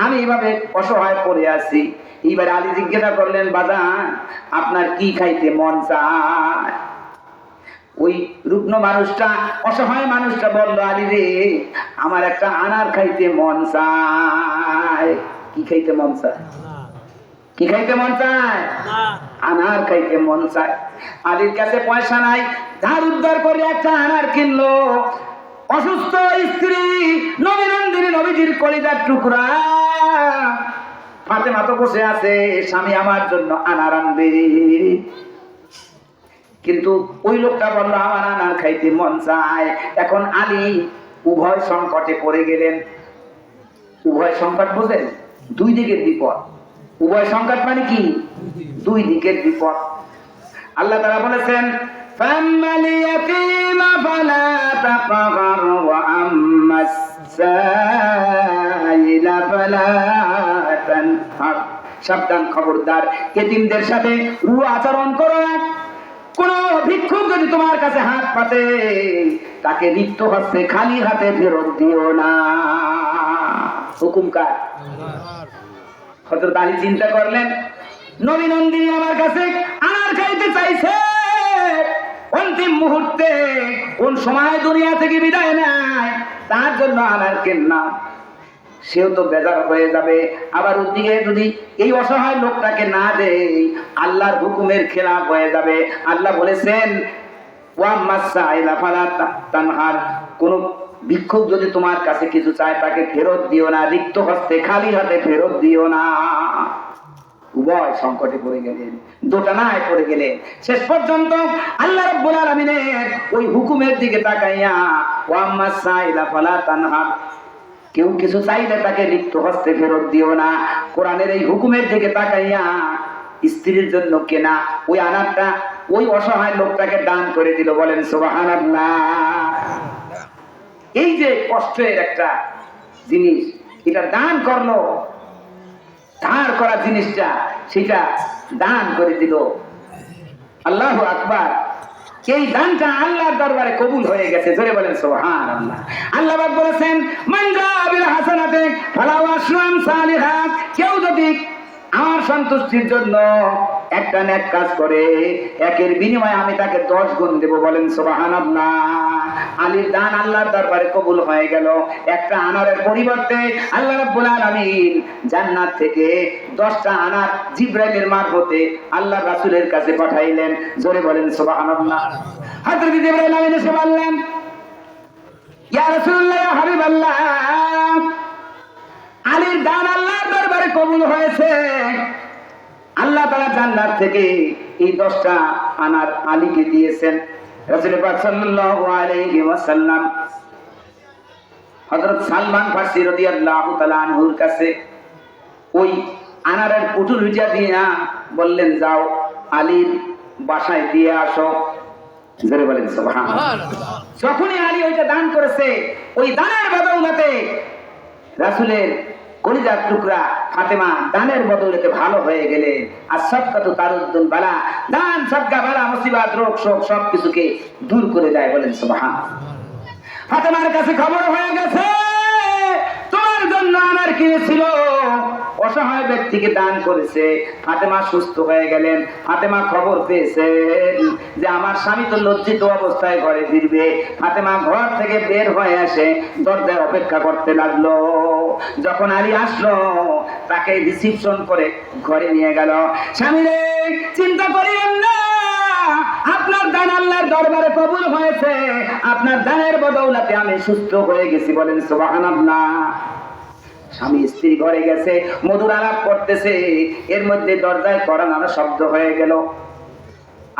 আমি এভাবে অসহায় পড়ে আছি। এইবার আলী জিজ্ঞাসা করলেন, বাজান আপনার কি খাইতে মন চায়? ওই রুগ্ন মানুষটা, অসহায় মানুষটা বলল, আলী রে আমার একটা আনার খাইতে মন চায়। কি খাইতে মন চায়? কি খাইতে মন চায়? আনার খাইতে মন চায়। আলীর কাছে পয়সা নাই, ধার উদ্ধার করে একটা আনার কিনলো। অসুস্থ স্ত্রী নবী নন্দিনী, নবীজির কলিজার টুকরা ফাতেমা তো বসে আছে, স্বামী আমার জন্য আনার আনবে। কিন্তু ওই লোকটা বললো আমার আনার খাইতে মন চায়। এখন আলী উভয় সংকটে পড়ে গেলেন। উভয় সংকট বোঝেন? দুই দিকের বিপদ। উভয় সংকট মানে কি? দুই দিকের বিপদ। আল্লাহ তাআলা বলেছেন, ফাম্মাল ইয়াতীমা ফালা তাকহার ওয়া আম্মাস সাইলা ফালা তানহার। সাবধান, খবরদার, এতিমদের সাথে রূঢ় আচরণ করো না। কোন ভিক্ষুক যদি তোমার কাছে হাত পাতে, তাকে রিক্ত হস্তে খালি হাতে ফেরত দিও না। হুকুম কার? হযরত আলী চিন্তা করলেন, নবী নন্দিনী আমার কাছে আনার খাইতে চাইছে, অন্তিম মুহূর্তে কোন সময় দুনিয়া থেকে বিদায় নেয়, তার জন্য আনার কিনলাম। সেও তো বেজার হয়ে যাবে। আবার ওদিকে যদি এই অসহায় লোকটাকে না দেয়, আল্লাহর হুকুমের খেলাফ হয়ে যাবে। আল্লাহ বলেছেন, ওয়াম্মাস সাইলা ফালা তানহার, কোন ভিক্ষুক যদি তোমার কাছে কিছু চায় তাকে ফেরত দিও না, রিক্ত হস্তে খালি হাতে ফেরত দিও না। উভয় সংকটে পড়ে গেলেন, দোটানায় পড়ে গেলেন। শেষ পর্যন্ত আল্লাহ রাব্বুল আলামিনের ওই হুকুমের দিকে তাকাইয়া, ওয়াম্মাস সাইলা ফালা তানহার, কেউ কিছু চাইলে তাকে রিক্ত হস্তে ফেরত দিও না। কোরআনের এই হুকুমের দিকে তাকাইয়া স্ত্রীর জন্য কেনা ওই আনারটা ওই অসহায় লোকটাকে দান করে দিল। বলেন সুবহানাল্লাহ। এই যে কষ্টের একটা জিনিস, এটা দান করলো, ধার করা জিনিসটা সেটা দান করে দিল। আল্লাহু আকবার। এই দানটা আল্লাহর দরবারে কবুল হয়ে গেছে। জোরে বলেন সুবহানাল্লাহ। আল্লাহ পাক বলেছেন, মান জাআ বিল হাসানাতি ফালাহু আশরু আমসালিহা, কেউ যদি আমার সন্তুষ্টির জন্য একটা নেক কাজ করে, একের বিনিময়ে আমি তাকে 10 গুণ দেব। বলেন সুবহানাল্লাহ। আলীর দান আল্লাহর দরবারে কবুল হয়ে গেল। একটা আনারের পরিবর্তে আল্লাহ রাব্বুল আলামিন জান্নাত থেকে 10টা আনার জিবরাইলের মারফতে আল্লাহর রাসূলের কাছে পাঠাইলেন। জোরে বলেন সুবহানাল্লাহ। হযরত জিবরাইল আমিন এসে বললেন, ইয়া রাসূলুল্লাহ, ইয়া হাবিবাল্লাহ, আলীর দান আল্লাহর দরবারে কবুল হয়েছে। আল্লাহ তাআলা জান্নাত থেকে এই 10টা আনার আলীকে দিয়েছেন। রাসূল পাক সাল্লাল্লাহু আলাইহি ওয়াসাল্লাম হযরত সালমান ফারসি রাদিয়াল্লাহু তাআলা আনহুর কাছে ওই আনারের পুতুল ভিজা দিয়া বললেন, যাও আলীর বাসায় দিয়ে আসো। জোরে বলেন সুবহানাল্লাহ। যখনই আলী ওইটা দান করেছে, ওই দানের বদৌলতে রাসূলের কলিজার টুকরা ফাতেমা দানের বদৌলতে ভালো হয়ে গেলে। আর সদকাতু তারুদ্দুল বালা, দান সদকা বালা মুসিবত রোগ শোক সবকিছুকে দূর করে দেয়। বলেন সুবহানাল্লাহ। ফাতেমার কাছে খবর হয়ে গেছে, তোমার জন্য আমার কিনেছিল, অসহায় ব্যক্তিকে দান করেছে। ফাতেমা সুস্থ হয়ে গেলেন। ফাতেমা খবর পেয়েছেন যে আমার স্বামী তো লজ্জিত অবস্থায় ঘরে ফিরবে। ফাতেমা ঘর থেকে বের হয়ে আসে দরজায় অপেক্ষা করতে লাগলো। যখন আলী আসলো, তাকে রিসিপশন করে ঘরে নিয়ে গেল। স্বামী রে, চিন্তা করিয়েন না, আপনার দান আল্লাহর দরবারে কবুল হয়েছে। আপনার দানের বদৌলতে আমি সুস্থ হয়ে গেছি। বলেন সুবহানাল্লাহ। স্বামী স্ত্রী ঘরে গেছে, মধুর আলাপ করতেছে, এর মধ্যে দরজায় কড়া নাড়া শব্দ হয়ে গেল।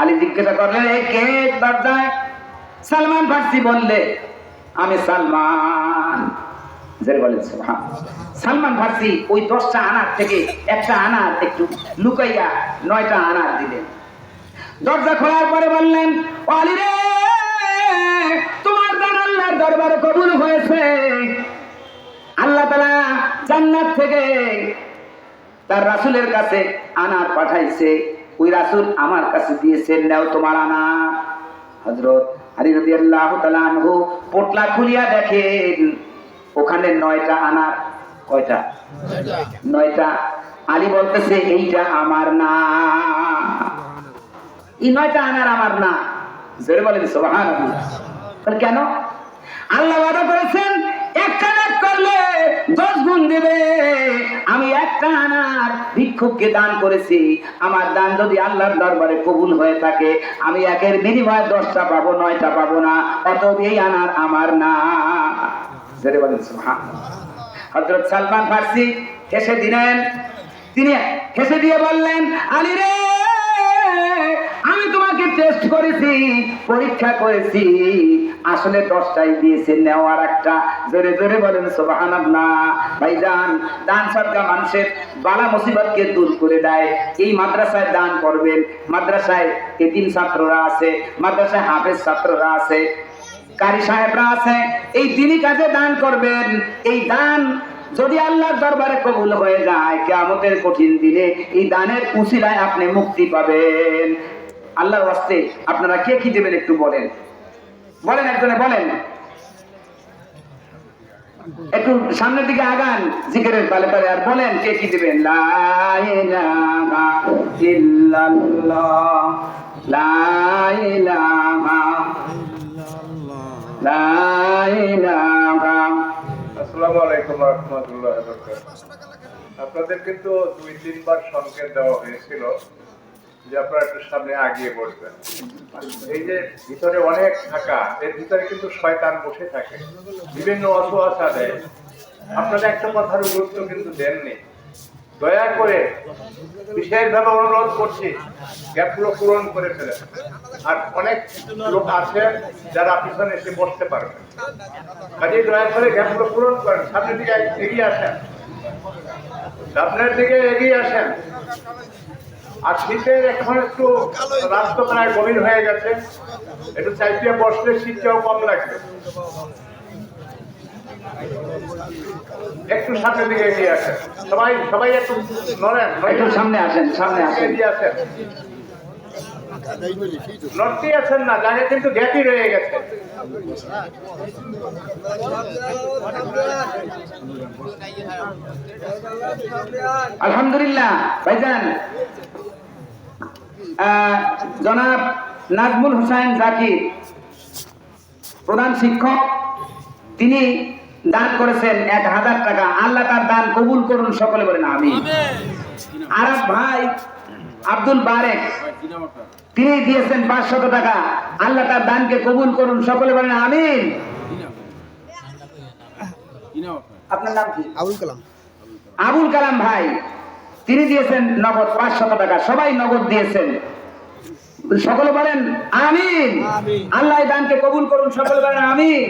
আলী জিজ্ঞাসা করলেন, কে দরজায়? সালমান ফারসি বললে, আমি সালমান। বলেন সুবহানাল্লাহ। সালমান ফারসি ওই 10টা আনার থেকে একটা আনার একটু লুকাইয়া 9টা আনার দিলেন। দরজা খোলার পরে বললেন, ও আলী রে, তোমার দান আল্লাহর দরবারে কবুল হয়েছে। আল্লাহ তাআলা জান্নাত থেকে তার রাসূলের কাছে আনার পাঠাইছে। ওই রাসূল আমার কাছে দিয়েছেন, নাও তোমার আনার। হযরত আলী রাদিয়াল্লাহু তাআলা আনহু পোটলা খুলিয়া দেখেন ওখানে 9টা আনার। কয়টা? 9টা। আলী বলতেছে এইটা আমার না, এই 9টা আনার আমার না। জোরে বলেন সুবহানাল্লাহ। বলে কেন? আল্লাহ ওয়াদা করেছেন একটা দান করলে 10 গুণ দেবে। আমি একটা আনার ভিক্ষুককে দান করেছি, আমার দান যদি আল্লাহর দরবারে কবুল হয়ে থাকে আমি একের বিনিময়ে 10টা পাবো, 9টা পাবো না। অতএব এই আনার আমার না। জোরে বলেন সুবহানাল্লাহ। হযরত সালমান ফারসি হেসে দিলেন, তিনি হেসে দিয়ে বললেন আলী রে, আমি তোমাকে টেস্ট করেছি, পরীক্ষা করেছি, আসলে 10টাই দিয়েছে, নেওয়ার একটা। জোরে জোরে বলেন সুবহানাল্লাহ। ভাইজান, দান সদকা মানুষের বালা মুসিবতকে দূর করে দেয়। এই মাদ্রাসায় দান করবেন, মাদ্রাসায় এতিম ছাত্ররা আছে, মাদ্রাসায় হাফেজ ছাত্ররা আছে, কারি সাহেবরা আছে, এই তিনি কাজে দান করবেন। এই দান যদি আল্লাহর দরবারে কবুল হয়ে যায় কিয়ামতের কঠিন দিনে এই দানের উসিলায় আপনি মুক্তি পাবেন। আল্লাহর ওয়াস্তে আপনারা কে কি দেবেন একটু বলেন, বলেন, একজনে বলেন, একটু সামনের দিকে আগান জিকিরের পালে পালে, আর বলেন কে কি দেবেন। লা ইলাহা ইল্লাল্লাহ, লা ইলাহা, লা ইলাহা। আসসালামু আলাইকুম ওয়া রাহমাতুল্লাহি ওয়া বারাকাতুহু। আপনাদের কিন্তু 2-3 বার সংকেত দেওয়া হয়েছিল যে আপনারা একটু সামনে আগিয়ে বসবেন। এই যে ভিতরে অনেক থাকা, এর ভিতরে কিন্তু শয়তান বসে থাকে, বিভিন্ন অসুয়াশা দেয়। আপনারা একটা কথার গুরুত্ব কিন্তু দেননি। দয়া করে বিশেষভাবে অনুরোধ করছি গ্যাপগুলো পূরণ করে ফেলেন। আর অনেক লোক আছে যারা পিছনে এসে বসতে পারবে, কাজেই দয়া করে গ্যাপগুলো পূরণ করেন। সামনের দিকে এগিয়ে আসেন, সামনের দিকে এগিয়ে আসেন। আর শীতের এখন একটু রাস্তা প্রায় গভীর হয়ে গেছে, একটু চাইতে বসলে শীতটাও কম লাগবে। একটু সামনের দিকে এগিয়ে আসেন, সবাই সবাই একটু নড়েন, একটু সামনে আসেন, সামনে আসেন, এগিয়ে আসেন। নড়তে আছেন না, জায়গা কিন্তু গ্যাপই রয়ে গেছে। আলহামদুলিল্লাহ। ভাইজান, জনাব নাজমুল হোসেন জাকির প্রধান শিক্ষক, তিনি দান করেছেন 1000 টাকা। আল্লাহ তার দান কবুল করুন, সকলে বলেন আমিন। আরব ভাই আব্দুল বারেক, তিনি দিয়েছেন 500 টাকা। আল্লাহ তার দানকে কবুল করুন, সকলে বলেন আমিন। আপনার নাম কি? আবুল কালাম। আবুল কালাম ভাই, তিনি দিয়েছেন নগদ 500 টাকা। সবাই নগদ দিয়েছেন, সকলে বলেন আমিন। আল্লাহ এই দানকে কবুল করুন, সকলে বলেন আমিন।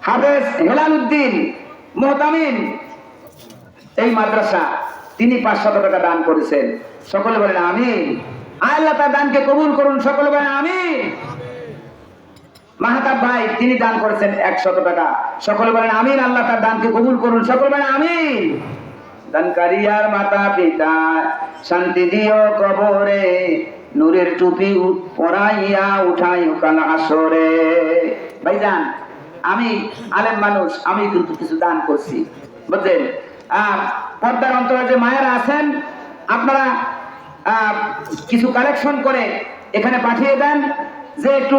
হাফেজ হেলাল উদ্দিন মোহতামিম, এই মাদ্রাসা, তিনি 500 টাকা দান করেছেন, সকলে বলেন আমিন। আল্লাহ তার দানকে কবুল করুন, সকলে বলেন আমিন। মাহতাব ভাই, তিনি দান করেছেন 100 টাকা, সকলে বলেন আমিন। আল্লাহ তার দানকে কবুল করুন, সকলে বলেন আমিন। দানকারিয়ার মাতা পিতা শান্তি দিও কবরে, নূরের টুপি পরাইয়া উঠাই কাল আসরে। ভাইজান, আমি আলেম মানুষ, আমি কিন্তু কিছু দান করছি, বুঝলেন। পর্দার অন্তরে যে মায়েরা আছেন, আপনারা কিছু কালেকশন করে এখানে পাঠিয়ে দেন। যে একটু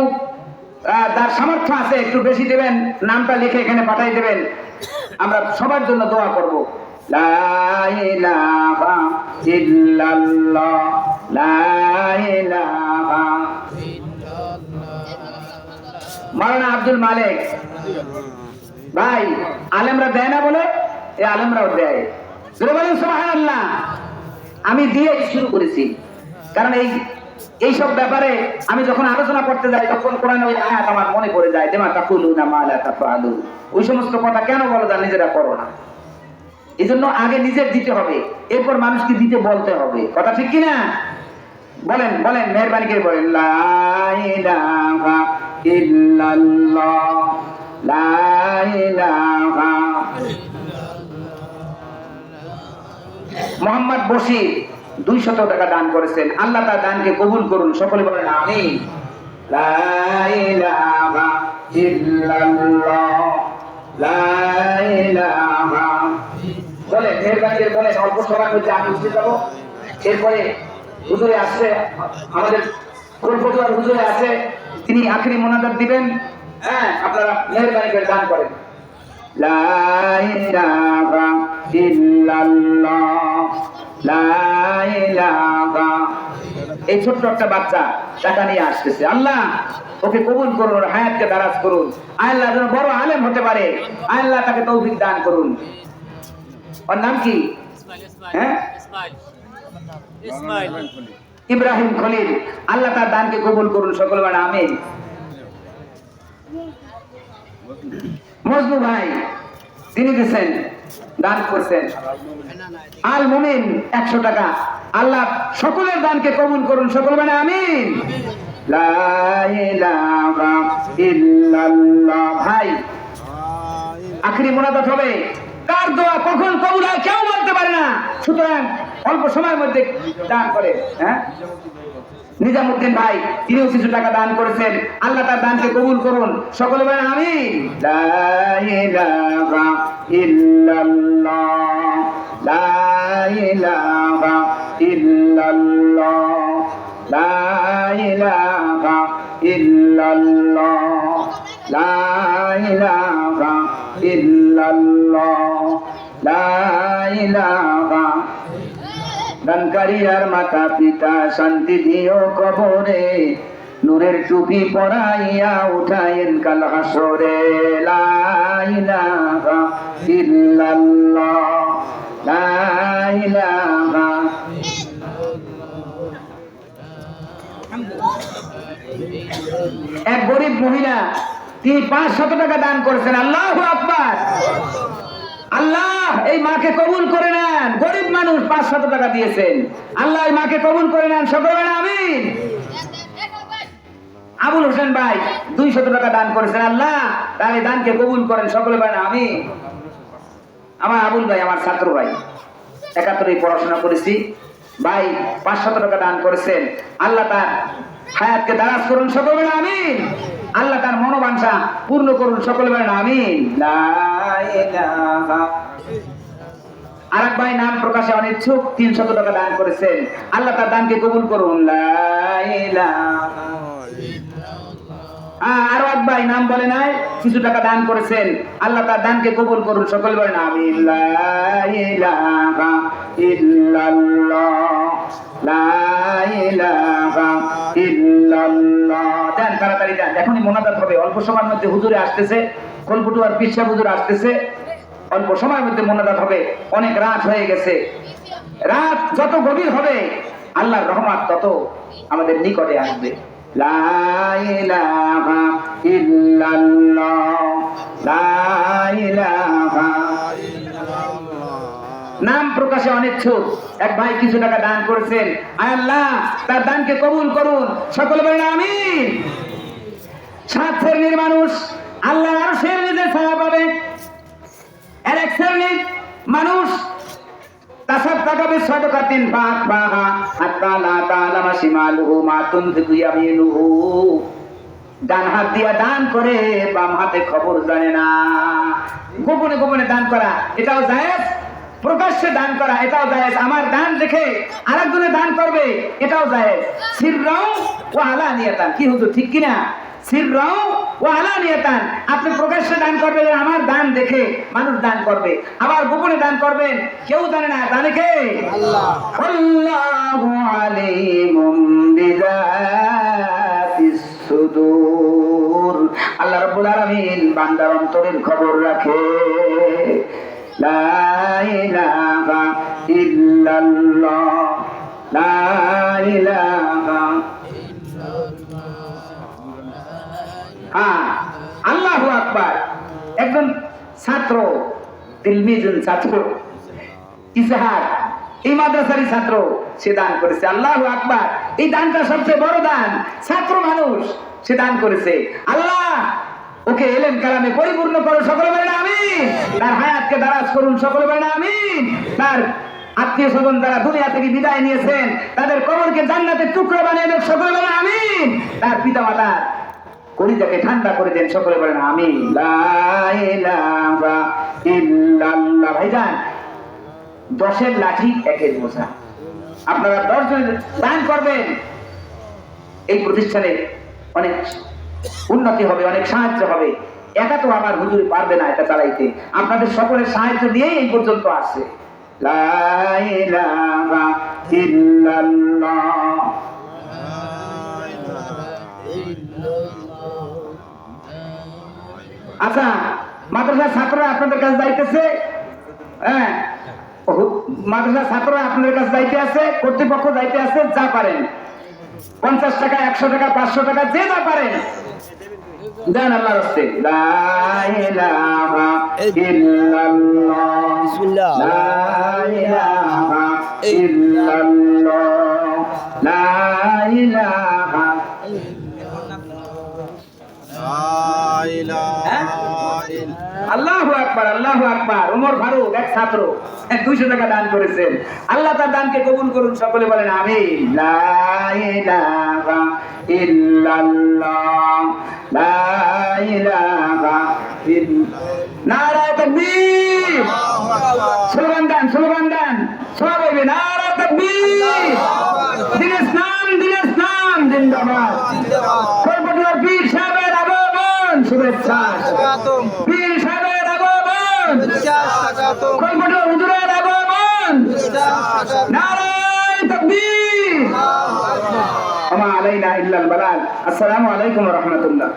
তার সামর্থ্য আছে একটু বেশি দেবেন, নামটা লিখে এখানে পাঠিয়ে দেবেন। আমরা সবার জন্য দোয়া করব। লা ইলাহা ইল্লাল্লাহ, লা ইলাহা। মাওলানা আব্দুল মালিক ভাই, আলেমরা দেয় না বলে এই আলেমরাও দেয়। সুবহানাল্লাহ। আমি দিয়ে শুরু করেছি, কারণ এইসব ব্যাপারে আমি যখন আলোচনা করতে যাই তখন কোরআনে ওই আয়াত আমার মনে পড়ে যায়, দেমা তাকুলুনা মা লা তাফআলু। ওই সমস্ত কথা কেন বলো, যা নিজেরা করো না। এই জন্য আগে নিজের দিতে হবে, এরপর মানুষকে দিতে বলতে হবে। কথা ঠিক কিনা? বলেন বলেন, মেহেরবানি করে বলেন। লা ইলাহা ইল্লাল্লাহ, লা ইলাহা। মোহাম্মদ বশির 200 টাকা দান করেছেন। আল্লাহ তার দানকে কবুল করুন, সকলে বলেন আমিন। লা ইলাহা ইল্লাল্লাহ, লা ইলাহা। বলেন, মেহেরবানি করে বলেন, অল্প সময়ের মধ্যে আমি উঠে যাবো। এরপরে হুজুরে আসছে, আমাদের কলকাতার হুজুরে আছে, তিনি আখেরি মোনাজাত দিবেন। হ্যাঁ, আপনারা মেহেরবানি করে দান করেন। লা ইলাহা ইল্লাল্লাহ, লা ইলাহা। এই ছোট্ট একটা বাচ্চা টাকা নিয়ে আসতেছে। আল্লাহ ওকে কবুল করুন, ওর হায়াতকে দারাজ করুন। আল্লাহ যেন বড় আলেম হতে পারে, আল্লাহ তাকে তৌফিক দান করুন। ওর নাম কি? হ্যাঁ, ইব্রাহিম খলিল। আল্লাহ তার দানকে কবুল করুন, সকল বলেন আমিন। মজনু ভাই, তিনি দিচ্ছেন, দান করছেন আল মুমিন 100 টাকা। আল্লাহ সকলের দানকে কবুল করুন, সকল মানে আমিন। লা ইলাহা ইল্লাল্লাহ। ভাই, আখেরি মোনাজাত হবে, কার দোয়া কখন কবুল হয় কেউ বলতে পারে না, সুতরাং অল্প সময়ের মধ্যে দান করে। হ্যাঁ, নিজামুদ্দিন ভাই, তিনিও কিছু টাকা দান করেছেন, আল্লাহ তার দানকে কবুল করুন, সকলে বলেন আমিন। লা ইলাহা ইল্লাল্লাহ, লা ইলাহা ইল্লাল্লাহ, লা ইলাহা ইল্লাল্লাহ, লা ইলাহা ইল্লাল্লাহ, লা ইলাহা। দানকারী আর মাতা পিতা শান্তি দিও কবরে, নূরের টুপি পরাইয়া উঠায়েন কাল হাসরে। লা ইলাহা ইল্লাল্লাহ, লা ইলাহা। এক গরিব মহিলা, তিনি 500 টাকা দান করেছেন। আল্লাহু আকবার। আল্লাহ এই মাকে কবুল করে নেন। গরিব মানুষ 500 টাকা দিয়েছেন, আল্লাহ এই মাকে কবুল করে নেন, সকলে বলেন আমিন। আবুল হোসেন ভাই 200 টাকা দান করেছেন, আল্লাহ তার এই দানকে কবুল করেন, সকলে বলেন আমিন। আমার আবুল ভাই আমার ছাত্র ভাই, 71 পড়াশোনা করেছি ভাই, 500 টাকা দান করেছেন, আল্লাহ তার হায়াতকে দারাজ করুন, সকলে বলেন আমিন। আল্লাহ তার মনোবাঞ্ছা পূর্ণ করুন, সকলে বলেন আমিন। লা ইলাহা। আরেক ভাই নাম প্রকাশে অনিচ্ছুক, 300 টাকা দান করেছেন, আল্লাহ তার দানকে কবুল করুন। লা ইলাহা। আরো এক ভাই নাম বলে নাই, কিছু টাকা দান করেছেন, আল্লাহ তার দানকে কবুল করুন, সকলে বলেন আমিন। লা ইলাহা ইল্লাল্লাহ, লা ইলাহা ইল্লাল্লাহ। দেন, তাড়াতাড়ি দেন, এখনই মোনাজাত হবে, অল্প সময়ের মধ্যে হুজুরে আসতেছে, কলপুটু আর পিসা হুজুর আসতেছে, অল্প সময়ের মধ্যে মোনাজাত হবে। অনেক রাত হয়ে গেছে, রাত যত গভীর হবে আল্লাহর রহমত তত আমাদের নিকটে আসবে। লা ইলাহা ইল্লাল্লাহ, লা ইলাহা। নাম প্রকাশে অনিচ্ছুক এক ভাই কিছু টাকা দান করেছেন, আল্লাহ তার দানকে কবুল করুন, সকলে বলেন আমিন। 7 শ্রেণীর মানুষ আল্লাহ আরশের নিচে ছায়া পাবে, আর 1 শ্রেণীর মানুষ তাসাদদাকা বিসাদাকাতিন ফাআতবাহা হাত্তা লা তা'লামা শিমালুহু মা তুনফিকু ইয়ামিনুহু। ডান হাত দিয়া দান করে, বাম হাতে খবর জানে না। গোপনে গোপনে দান করা এটাও জায়েজ, প্রকাশ্যে দান করা এটাও জায়েজ। আমার দান দেখে আরেকজনে দান করবে এটাও জায়েজ। সিররাও ওয়া আলানিয়াতান, কি হুজুর ঠিক কিনা? সিররাও ওয়া আলানিয়াতান, আপনি প্রকাশ্যে দান করবেন, আমার দান দেখে মানুষ দান করবে, আবার গোপনে দান করবেন, কেউ জানে না, জানে কে? আল্লাহ। আল্লাহু আলিমুম বিযাতিস সুদূর। আল্লাহ রাব্বুল আলামিন বান্দার অন্তরের খবর রাখে। লা ইলাহা ইল্লাল্লাহ, লা ইলাহা। আল্লাহু আকবার। একজন ছাত্র, তিলমিজুন ছাত্র, ইসহাক এই মাদ্রাসারই ছাত্র, সে দান করেছে। আল্লাহু আকবার। এই দানটা সবচেয়ে বড় দান, ছাত্র মানুষ সে দান করেছে। আল্লাহ ওকে এলেম কালামে পরিপূর্ণ করো, সকলে বলেন আমিন। তার হায়াতকে দারাজ করুন, সকলে বলেন আমিন। তার আত্মীয় স্বজন যারা দুনিয়া থেকে বিদায় নিয়েছেন তাদের কবরকে জান্নাতের টুকরো বানিয়ে দেন, সকলে বলেন আমিন। তার পিতা মাতার কলিজাকে ঠান্ডা করে দেন, সকলে বলেন আমিন। লা ইলাহা ইল্লাল্লাহ। ভাইজান, 10-এর লাঠি 1-এর বোঝা। আপনারা 10 জন দান করবেন, এই প্রতিষ্ঠানে অনেক উন্নতি হবে, অনেক সাহায্য হবে। একা তো আমার হুজুর পারবে না এটা চালাইতে, আপনাদের সকলের সাহায্য নিয়েই এই পর্যন্ত আসছে। লা ইলাহা ইল্লাল্লাহ। আচ্ছা, মাদ্রাসার ছাত্ররা আপনাদের কাছে যাইতেছে, হ্যাঁ, মাদ্রাসার ছাত্ররা আপনাদের কাছে যাইতে আছে, কর্তৃপক্ষ যাইতে আছে, যা পারেন 50 টাকা, 100 টাকা, 500 টাকা, যে যা পারেন দেন আল্লাহর রাস্তে। লা ইলাহা ইল্লাল্লাহ, বিসমিল্লাহ। লা ইলাহা ইল্লাল্লাহ, লা ইলাহা। আল্লাহু আকবার, আল্লাহু আকবার। ওমর ফারুক এক ছাত্র 200 টাকা দান করেছেন। আল্লাহ তার দানকে কবুল করুন, সকলে বলেন আমিন। লা ইলাহা ইল্লাল্লাহ, লা ইলাহা ইল্লাল্লাহ। নারায়ে তাকবীর। স্লোগান দেন, স্লোগান দেন, সব হবে নারায়ে তাকবীর। দিন ইসলাম, দিন ইসলাম জিন্দাবাদ। কলকাতার পীর সাহেবের আগমন, শুভেচ্ছা। পীর সাহেবের আগমন, কলকাতার হুজুরের আগমন, নারায়ে তাকবীর। ওয়া মা আলাইনা ইল্লাল বালাগ। আসসালামু আলাইকুম ওয়া রাহমাতুল্লাহ।